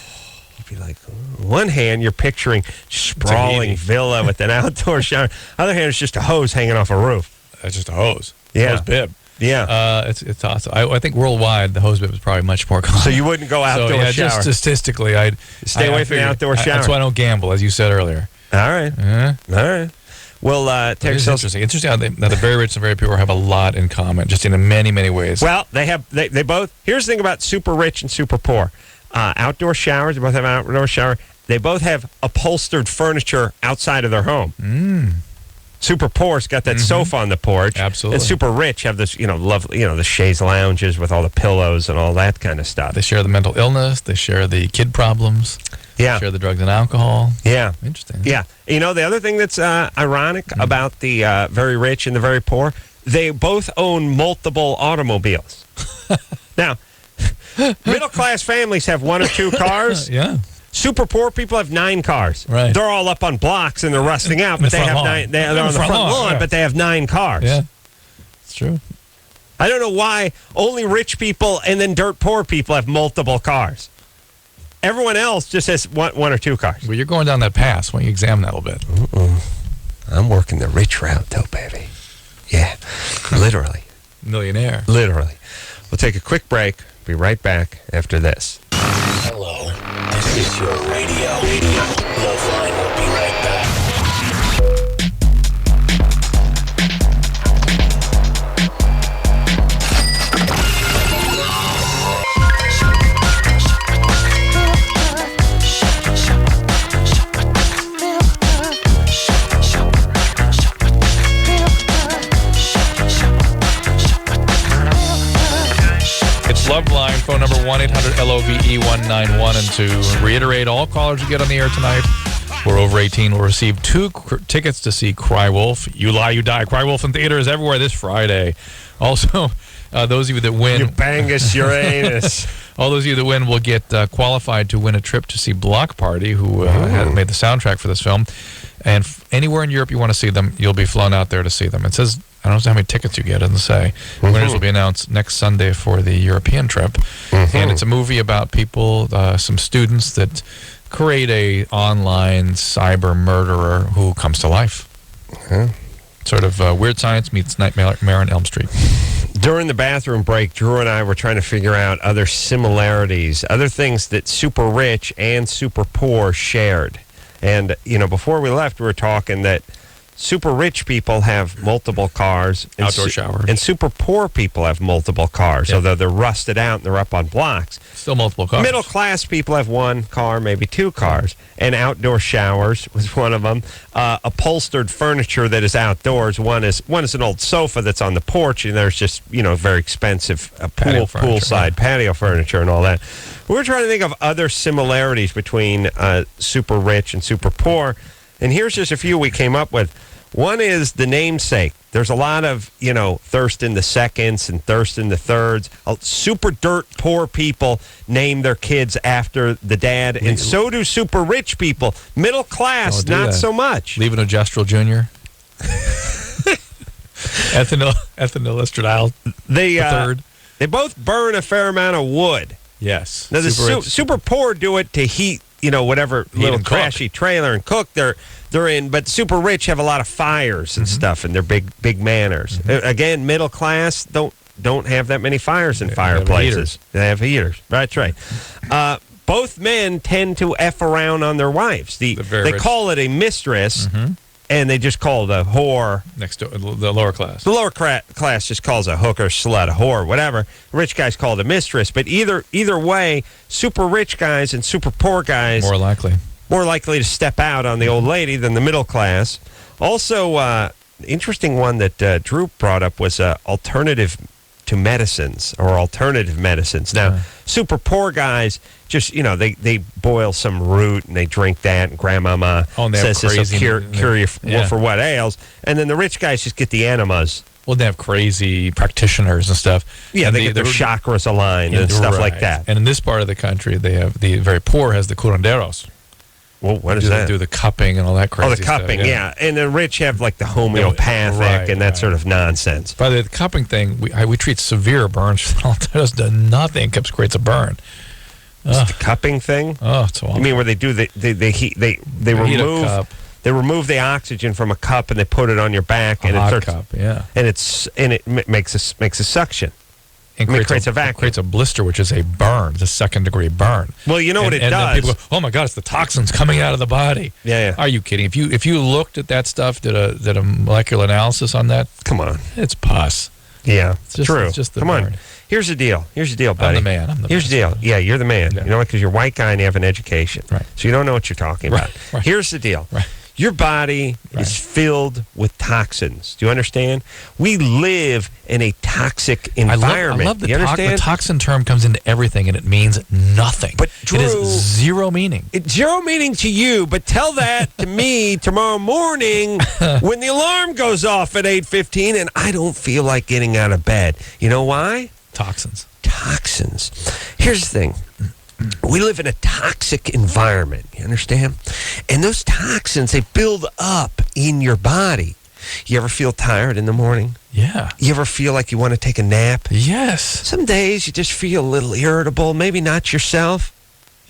You'd be like, on one hand, you're picturing sprawling villa with an outdoor shower. Other hand, it's just a hose hanging off a roof. It's just a hose. Yeah. Hose bib. Yeah. It's awesome. I think worldwide, the hose bib is probably much more common. So you wouldn't go outdoor shower? Just statistically, I'd stay away from the outdoor shower. That's why I don't gamble, as you said earlier. All right. All right. Well, interesting how the very rich and very poor have a lot in common, just in many, many ways. Well, they both. Here's the thing about super rich and super poor. Outdoor showers. They both have an outdoor shower. They both have upholstered furniture outside of their home. Super poor's got that sofa on the porch. Absolutely. And super rich have this, lovely, the chaise lounges with all the pillows and all that kind of stuff. They share the mental illness. They share the kid problems. Yeah. Share the drugs and alcohol. Yeah. Interesting. Yeah. The other thing that's ironic about the very rich and the very poor, they both own multiple automobiles. Now, middle-class families have 1 or 2 cars. Yeah. Super poor people have 9 cars. Right. They're all up on blocks and they're rusting out, but they have 9. They're on the front lawn, but they have 9 cars. Yeah. It's true. I don't know why only rich people and then dirt poor people have multiple cars. Everyone else just has 1 or 2 cars. Well, you're going down that path. Why don't you examine that a little bit? I'm working the rich route, though, baby. Yeah, literally. Millionaire. Literally. We'll take a quick break. Be right back after this. Hello, this is your radio. LoveLine will be right back. LoveLine, phone number 1-800-LOVE-191. And to reiterate, all callers you get on the air tonight who are over 18 will receive 2 tickets to see Cry Wolf. You Lie, You Die. Cry Wolf in theaters everywhere this Friday. Also, those of you that win... You bangus Uranus. All those of you that win will get qualified to win a trip to see Block Party, who had made the soundtrack for this film. And anywhere in Europe you want to see them, you'll be flown out there to see them. It says, I don't know how many tickets you get, it doesn't say. Winners will be announced next Sunday for the European trip. And it's a movie about people, some students that create a online cyber murderer who comes to life. Sort of Weird Science meets Nightmare on Elm Street. During the bathroom break, Drew and I were trying to figure out other similarities, other things that super rich and super poor shared. And, before we left, we were talking that super rich people have multiple cars. And outdoor showers. And super poor people have multiple cars, although they're rusted out and they're up on blocks. Still multiple cars. Middle class people have 1 car, maybe 2 cars. And outdoor showers was one of them. Upholstered furniture that is outdoors. One is an old sofa that's on the porch, and there's just, very expensive poolside patio furniture and all that. We were trying to think of other similarities between super rich and super poor. And here's just a few we came up with. One is the namesake. There's a lot of, thirst in the seconds and thirst in the thirds. Super dirt poor people name their kids after the dad, and so do super rich people. Middle class, not so much. Leaving Gestrel Jr. Ethanol Estradiol. They both burn a fair amount of wood. Yes. Now, the super poor do it to heat, whatever little trashy trailer and cook they're in, but super rich have a lot of fires and stuff, and they're big manners. Again, middle class don't have that many fires in fireplaces. They have heaters. That's right. Both men tend to F around on their wives. They call it a mistress, and they just call it a whore. Next to the lower class. The lower class just calls a hooker, slut, a whore, whatever. Rich guys call it a mistress. But either way, super rich guys and super poor guys... More likely to step out on the old lady than the middle class. Also, interesting one that Drew brought up was alternative to medicines or alternative medicines. Now, super poor guys just, they boil some root and they drink that, and grandmama says this will cure you for what ails. And then the rich guys just get the enemas. Well, they have crazy practitioners and stuff. Yeah, they get their chakras aligned and stuff like that. And in this part of the country, they have the very poor has the curanderos. Well, what is that? Do the cupping and all that crazy stuff. Oh, the cupping, stuff, yeah. And the rich have like the homeopathic and that sort of nonsense. By the way, the cupping thing, we treat severe burns. It does nothing except creates a burn. It's the cupping thing? Oh, it's awful. You mean where they do they remove the oxygen from a cup and they put it on your back and hot cup, and it makes a suction. And creates a vacuum. It creates a blister, which is a burn. It's a second-degree burn. Well, you know what it does. Then people go, oh, my God, it's the toxins coming out of the body. Yeah. Are you kidding? If you looked at that stuff, did a molecular analysis on that, come on. It's pus. Yeah, true. It's just the come burn. on. Here's the deal, buddy. I'm the man. Here's the deal. Yeah, you're the man. Yeah. You know what? Because you're a white guy and you have an education. Right. So you don't know what you're talking about. Right. Here's the deal. Right. Your body is filled with toxins. Do you understand? We live in a toxic environment. I love you understand? The toxin term comes into everything, and it means nothing. But Drew, it is zero meaning. It's zero meaning to you, but tell that to me tomorrow morning when the alarm goes off at 8:15 and I don't feel like getting out of bed. You know why? Toxins. Here's the thing. We live in a toxic environment, you understand? And those toxins, they build up in your body. You ever feel tired in the morning? Yeah. You ever feel like you want to take a nap? Yes. Some days you just feel a little irritable, maybe not yourself.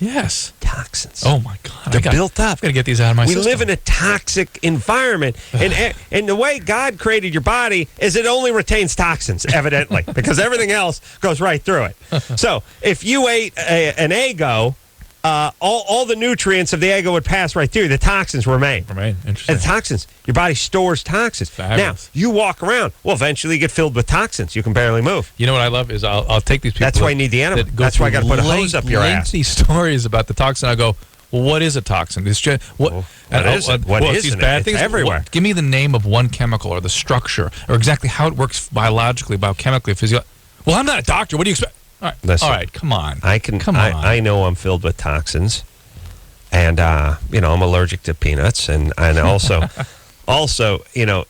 Yes. Toxins. Oh, my God. They're built up. I've got to get these out of my system. We live in a toxic environment. And the way God created your body is it only retains toxins, evidently, because everything else goes right through it. So if you ate an Eggo, all the nutrients of the Eggo would pass right through. The toxins remain. Interesting. And toxins, your body stores toxins. Fabulous. Now, you walk around. Well, eventually you get filled with toxins. You can barely move. You know what I love is I'll take these people. That's why you need the enema. That's why I got to put a hose up your ass. Lengthy stories about the toxin. I go, well, what is a toxin? What is it? What is it? Bad things everywhere. Give me the name of one chemical or the structure or exactly how it works biologically, biochemically, physiologically. Well, I'm not a doctor. What do you expect? All right, Listen, all right, come on. Come on. I know I'm filled with toxins, and I'm allergic to peanuts, and also,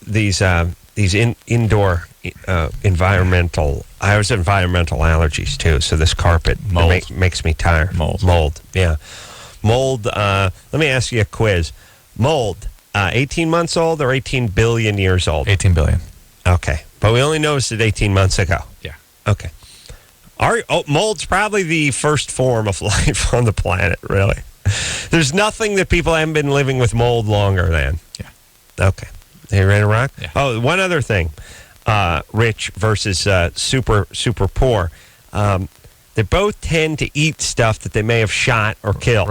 these indoor environmental. I have environmental allergies too. So this carpet makes me tired. Mold. Yeah. Mold. Let me ask you a quiz. Mold. 18 months old or 18 billion years old? 18 billion. Okay, but we only noticed it 18 months ago. Yeah. Okay. Mold's probably the first form of life on the planet, really. There's nothing that people haven't been living with mold longer than. Yeah. Okay. Are you ready to rock? Yeah. Oh, one other thing. Rich versus super poor. They both tend to eat stuff that they may have shot or killed.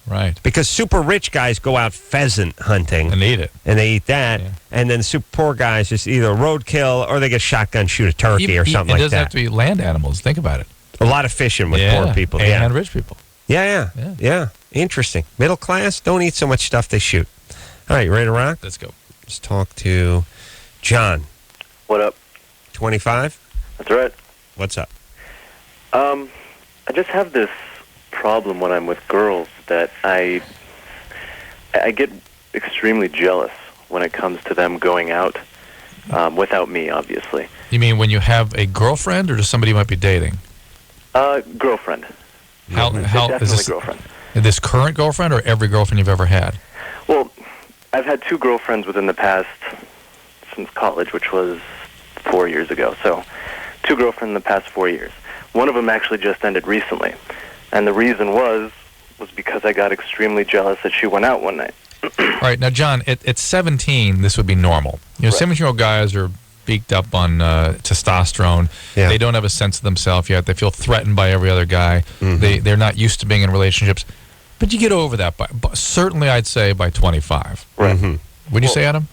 Right. Because super rich guys go out pheasant hunting. And eat it. And they eat that. Yeah. And then super poor guys just either roadkill or they get shotgun shoot a turkey or something like that. It doesn't have to be land animals. Think about it. A lot of fishing with poor people. And rich people. Yeah. Interesting. Middle class, don't eat so much stuff they shoot. All right, you ready to rock? Let's go. Let's talk to John. What up? 25? That's right. What's up? I just have this problem when I'm with girls that I get extremely jealous when it comes to them going out without me, obviously. You mean when you have a girlfriend or just somebody you might be dating? Girlfriend. How Definitely is this? Girlfriend. This current girlfriend or every girlfriend you've ever had? Well, I've had 2 girlfriends within the past, since college, which was 4 years ago. So 2 girlfriends in the past 4 years. One of them actually just ended recently. And the reason was because I got extremely jealous that she went out one night. All right. Now, John, at 17, this would be normal. 17-year-old guys are beaked up on testosterone. Yeah. They don't have a sense of themselves yet. They feel threatened by every other guy. Mm-hmm. They're not used to being in relationships. But you get over that, certainly I'd say by 25. Right. Mm-hmm. Would you say, Adam?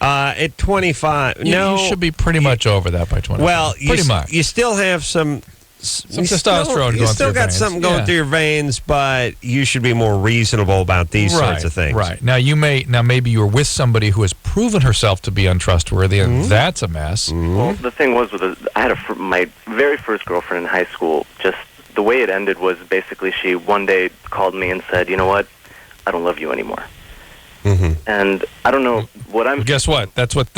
At 25, You should be pretty much over that by 25. Well, pretty much. You still have some testosterone going through You still your got veins. something going through your veins, but you should be more reasonable about these sorts of things. Right. Now, maybe you're with somebody who has proven herself to be untrustworthy, and that's a mess. Well, the thing was, I had my very first girlfriend in high school. Just the way it ended was basically she one day called me and said, "You know what? I don't love you anymore." Mm-hmm. And I don't know what I'm. Guess what? That's what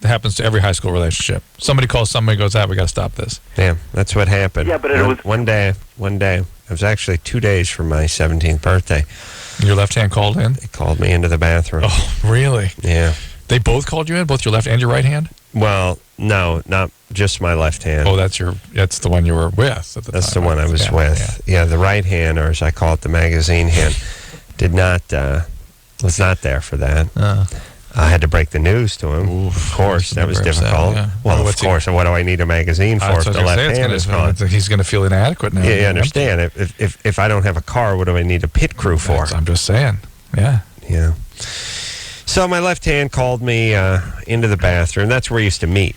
happens to every high school relationship. Somebody calls somebody and goes, we got to stop this. Yeah, that's what happened. Yeah, but it was one day. It was actually 2 days from my 17th birthday. Your left hand called in? They called me into the bathroom. Oh, really? Yeah. They both called you in, both your left and your right hand? Well, no, not just my left hand. Oh, that's the one you were with at the That's time. the one I was with. Yeah, the right hand, or as I call it, the magazine hand, was not there for that. I had to break the news to him. Oof, of course, that was difficult. Yeah. Well, of course, what do I need a magazine for if the left hand is gone? He's going to feel inadequate now. Yeah, you understand. If I don't have a car, what do I need a pit crew for? I'm just saying. Yeah. Yeah. So my left hand called me into the bathroom. That's where we used to meet.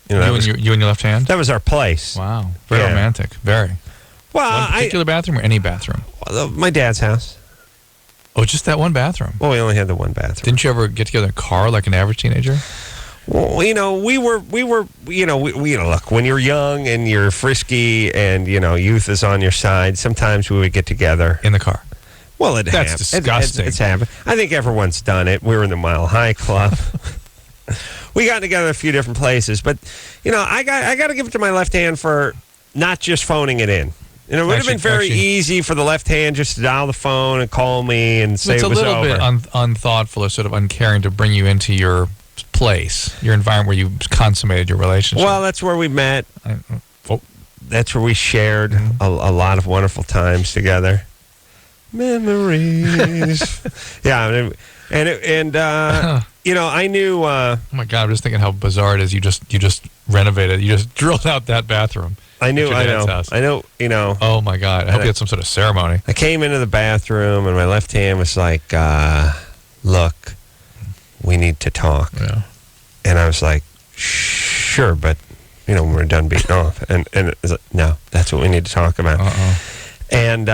You and your left hand? That was our place. Wow. Very romantic. Very. Well, one particular bathroom or any bathroom? My dad's house. Oh, just that one bathroom? Well, we only had the one bathroom. Didn't you ever get together in a car like an average teenager? Well, we were, look, when you're young and you're frisky and, youth is on your side, sometimes we would get together. In the car? Well, That's disgusting. It's happened. I think everyone's done it. We were in the Mile High Club. We got together a few different places, but, I got to give it to my left hand for not just phoning it in. It would have been very easy for the left hand just to dial the phone and call me and say it was over. It's a little bit unthoughtful or sort of uncaring to bring you into your place, your environment where you consummated your relationship. Well, that's where we met. That's where we shared a lot of wonderful times together. Memories. Yeah, I knew. Oh my God! I'm just thinking how bizarre it is. You just renovated. You just drilled out that bathroom. I know. Oh my God! I hope you had some sort of ceremony. I came into the bathroom and my left hand was like, "Look, we need to talk." Yeah. And I was like, "Sure, but when we're done beating off." And it was like, "No, that's what we need to talk about." And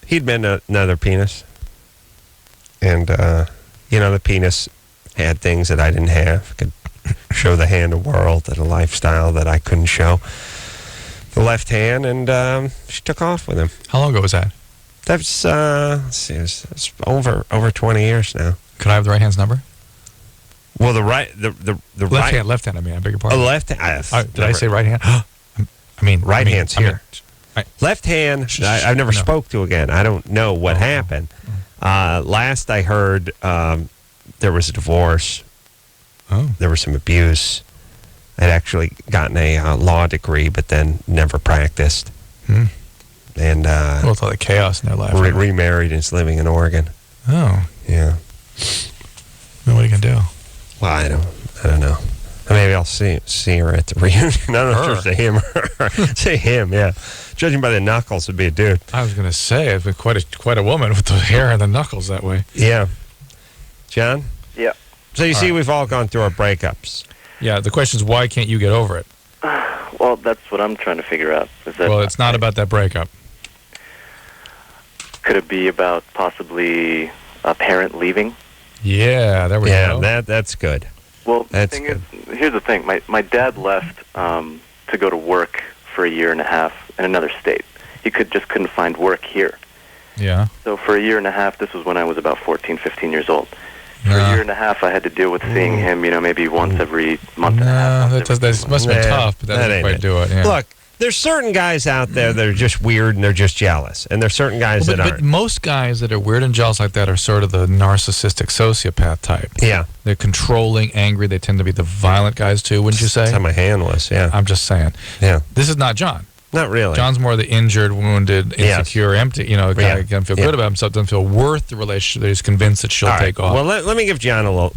he'd been another penis, and the penis had things that I didn't have. Could show the hand a world and a lifestyle that I couldn't show. The left hand, and she took off with him. How long ago was that? That's let's see, it's over 20 years now. Could I have the right hand's number? Well, the left hand. I mean, I beg your pardon. Left hand. Did I say right hand? I mean, right hand's here. Left hand, I've never spoke to again. I don't know what happened. Last I heard, there was a divorce. Oh. There was some abuse. I'd actually gotten a law degree, but then never practiced. And well, it's all the chaos in their life. Remarried and is living in Oregon. Oh. Yeah. Well, what are you gonna do? Well, I don't know. Maybe I'll see her at the reunion. I don't know if it's him or her. Say him, yeah. Judging by the knuckles, it'd be a dude. I was gonna say it's been quite a woman with the hair and the knuckles that way. Yeah. John? Yeah. So you see, we've all gone through our breakups. Yeah. The question is, why can't you get over it? Well, that's what I'm trying to figure out. Well, it's not about that breakup. Could it be about possibly a parent leaving? Yeah, there we go. Yeah, that's good. Well, the thing is, here's the thing. My dad left to go to work for a year and a half in another state. He couldn't find work here. Yeah. So for a year and a half, this was when I was about 14, 15 years old. For a year and a half, I had to deal with seeing him, maybe once every month and a half. That must have been tough, but that doesn't quite do it. Yeah. Look, there's certain guys out there that are just weird and they're just jealous. And there's certain guys that aren't. But most guys that are weird and jealous like that are sort of the narcissistic sociopath type. Yeah. They're controlling, angry. They tend to be the violent guys too, wouldn't you say? That's how my hand was, yeah. I'm just saying. Yeah. This is not John. Not really. John's more the injured, wounded, insecure, empty. The guy who doesn't feel good about himself, doesn't feel worth the relationship, that he's convinced that she'll take off. Well, let me give John a little.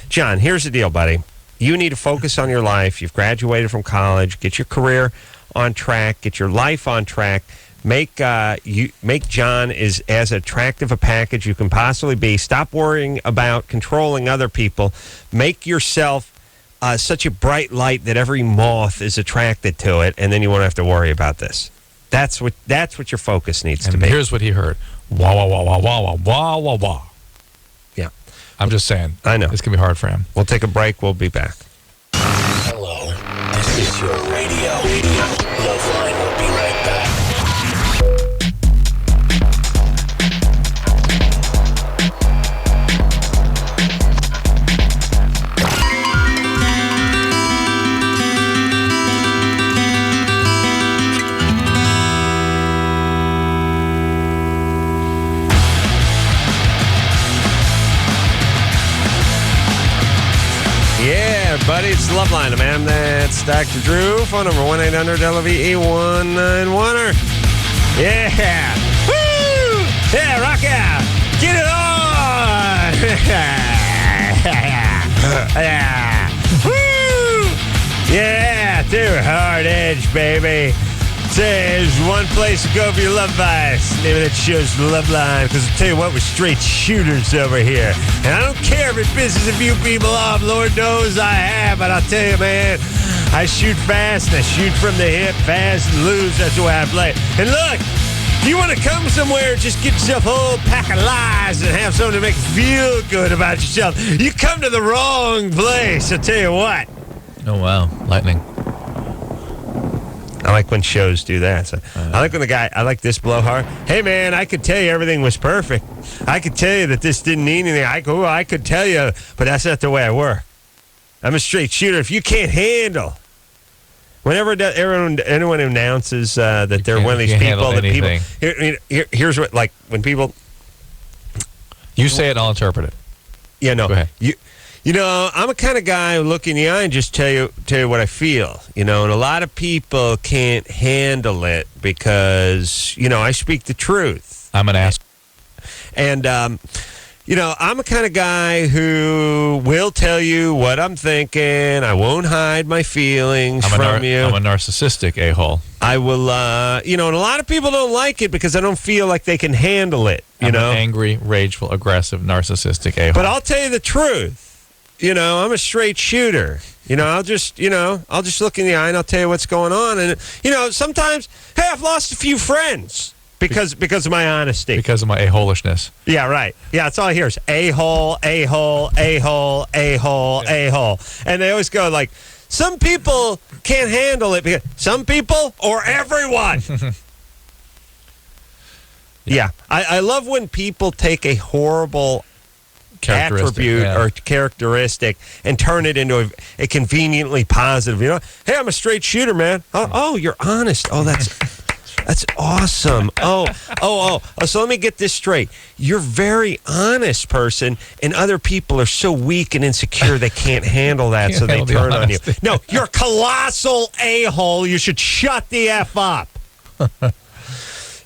John, here's the deal, buddy. You need to focus on your life. You've graduated from college. Get your career on track. Get your life on track. Make John as attractive a package you can possibly be. Stop worrying about controlling other people. Make yourself such a bright light that every moth is attracted to it, and then you won't have to worry about this. That's what your focus needs to be. And here's what he heard: wah wah wah wah wah wah wah wah. Yeah, I'm just saying. I know it's gonna be hard for him. We'll take a break. We'll be back. Hello, this is your radio. LoveLine will be right back. Yeah, buddy, it's LoveLine, man. That's Dr. Drew. Phone number 1-800-LOVE-191. Yeah. Woo! Yeah, rock out. Get it on. Yeah. Woo! Yeah, too hard edge, baby. There's one place to go for your love advice. Name of that show's LoveLine, because I'll tell you what, we're straight shooters over here. And I don't care if it pisses a few people off. Lord knows I have, but I'll tell you, man, I shoot fast, and I shoot from the hip, fast and loose. That's the way I play. And look, if you want to come somewhere, just get yourself a whole pack of lies and have something to make you feel good about yourself. You come to the wrong place, I'll tell you what. Oh, wow. Lightning. I like when shows do that. So I like when I like this blowhard. Hey, man, I could tell you everything was perfect. I could tell you that this didn't need anything. I could tell you, but that's not the way I work. I'm a straight shooter. If you can't handle, whenever anyone announces that they're one of these people, that people, here's what, like, when people. You say it, and I'll interpret it. Yeah, no. Go ahead. You know, I'm a kind of guy who look in the eye and just tell you what I feel, and a lot of people can't handle it because, I speak the truth. I'm an ass. And, I'm a kind of guy who will tell you what I'm thinking. I won't hide my feelings from you. I'm a narcissistic a-hole. I will, and a lot of people don't like it because I don't feel like they can handle it, I'm an angry, rageful, aggressive, narcissistic a-hole. But I'll tell you the truth. I'm a straight shooter. I'll just look in the eye and I'll tell you what's going on. And, sometimes, hey, I've lost a few friends. Because of my honesty. Because of my a-holishness. Yeah, right. Yeah, that's all I hear is a-hole, a-hole, a-hole, a-hole, a-hole. And they always go like, some people can't handle it. Because some people or everyone. Yeah. I love when people take a horrible attribute or characteristic and turn it into a conveniently positive. You know, hey, I'm a straight shooter, man. Oh, you're honest. Oh, that's awesome. So let me get this straight. You're very honest person, and other people are so weak and insecure they can't handle that, so they turn on you. No, you're a colossal a-hole. You should shut the F up.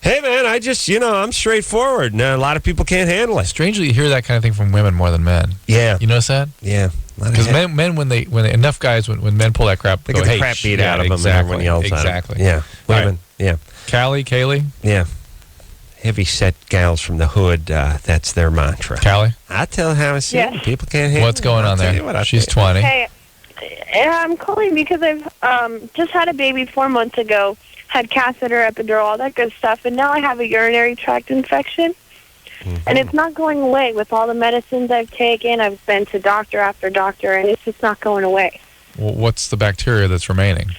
Hey, man, I'm straightforward, and a lot of people can't handle it. Strangely, you hear that kind of thing from women more than men. Yeah. You notice that? Yeah. Because men, when enough guys, when men pull that crap, they go, get the hey, crap beat out of them, and everyone yells at them. Yeah. Women, yeah. Kaylee? Yeah. Heavy-set gals from the hood, that's their mantra. Callie? I tell how I see it. People can't handle it. What's going on there? She's 20. Hey, I'm calling because I've just had a baby 4 months ago, had catheter, epidural, all that good stuff, and now I have a urinary tract infection. And it's not going away with all the medicines I've taken. I've been to doctor after doctor, and it's just not going away. Well, what's the bacteria that's remaining?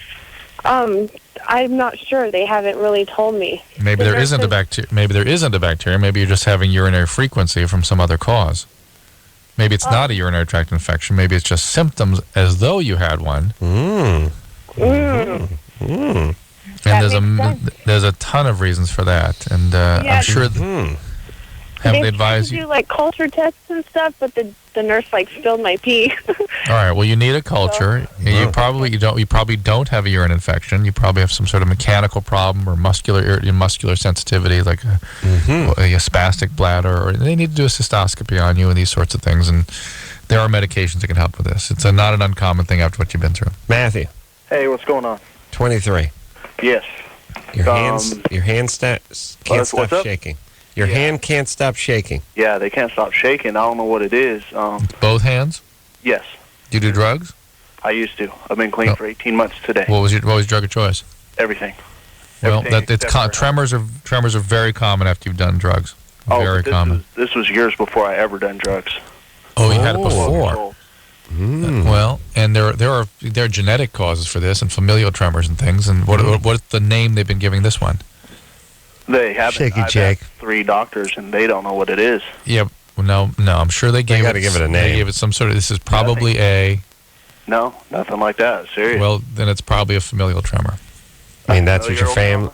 I'm not sure. They haven't really told me. Maybe there isn't a bacteria. Maybe there isn't a bacteria. Maybe you're just having urinary frequency from some other cause. Maybe it's not a urinary tract infection. Maybe it's just symptoms as though you had one. And there's a ton of reasons for that. And I'm sure they advise you. Do like culture tests and stuff, but the nurse spilled my pee. All right. Well, you need a culture. You probably don't have a urine infection. You probably have some sort of mechanical problem or muscular sensitivity, like a spastic bladder, or they need to do a cystoscopy on you and these sorts of things. And there are medications that can help with this. It's not an uncommon thing after what you've been through. Matthew. Hey, what's going on? 23. Yes. Your hands can't stop shaking. Your hand can't stop shaking. Yeah, they can't stop shaking. I don't know what it is. Both hands? Yes. Do you do drugs? I used to. I've been clean for 18 months today. What was your drug of choice? Everything. Well, tremors are very common after you've done drugs. Very common. This was years before I ever done drugs. Oh, you had it before. Well, and there are genetic causes for this, and familial tremors and things. And what's the name they've been giving this one? They haven't. Shaky I've Jake. asked 3 doctors, and they don't know what it is. Yeah, well, no. I'm sure they gave got to give it a name. They gave it some sort of. This is probably a. No, nothing like that. Serious. Well, then it's probably a familial tremor. I mean, that's what your family.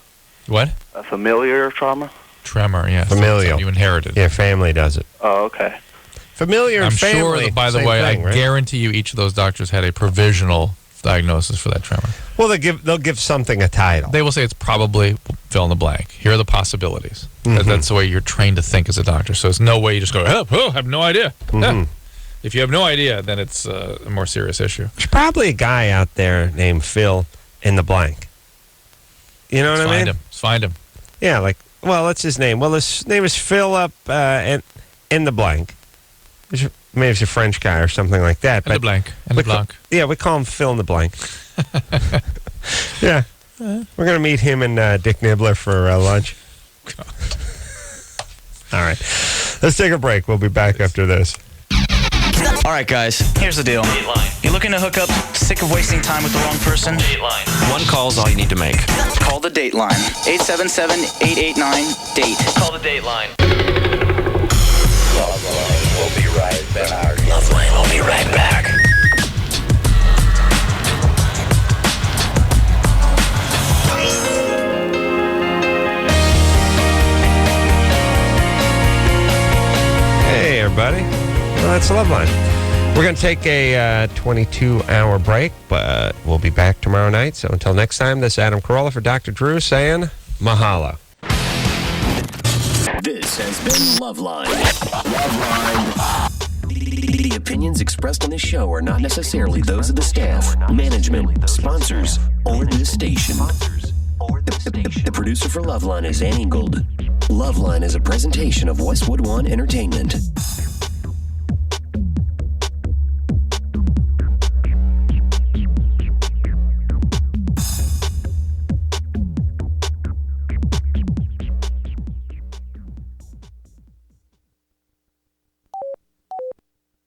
What? A familiar trauma. Tremor, yeah. Familial. You inherited. Yeah, family does it. Oh, okay. Familiar and family. I'm sure that, by the way, I guarantee you each of those doctors had a provisional diagnosis for that tremor. Well, they'll give something a title. They will say it's probably fill in the blank. Here are the possibilities. That's the way you're trained to think as a doctor. So it's no way you just go, I have no idea. If you have no idea, then it's a more serious issue. There's probably a guy out there named Phil in the blank. You know what I mean? Let's find him. Yeah, what's his name? Well, his name is Phil in the blank. Maybe it's a French guy or something like that. In the blank. Yeah, we call him Phil in the blank. Yeah. We're going to meet him and Dick Nibbler for lunch. All right. Let's take a break. We'll be back after this. All right, guys. Here's the deal. Dateline. You looking to hook up? Sick of wasting time with the wrong person? Dateline. One call's all you need to make. Call the Dateline. 877-889-DATE. Call the Dateline. LoveLine will be right back. LoveLine will be right back. Hey, everybody. Well, that's LoveLine. We're going to take a 22-hour break, but we'll be back tomorrow night. So until next time, this is Adam Carolla for Dr. Drew saying mahalo. This has been LoveLine. LoveLine. The opinions expressed on this show are not necessarily those of the staff, management, sponsors, or this station. The producer for LoveLine is Ann Ingold. LoveLine is a presentation of Westwood One Entertainment.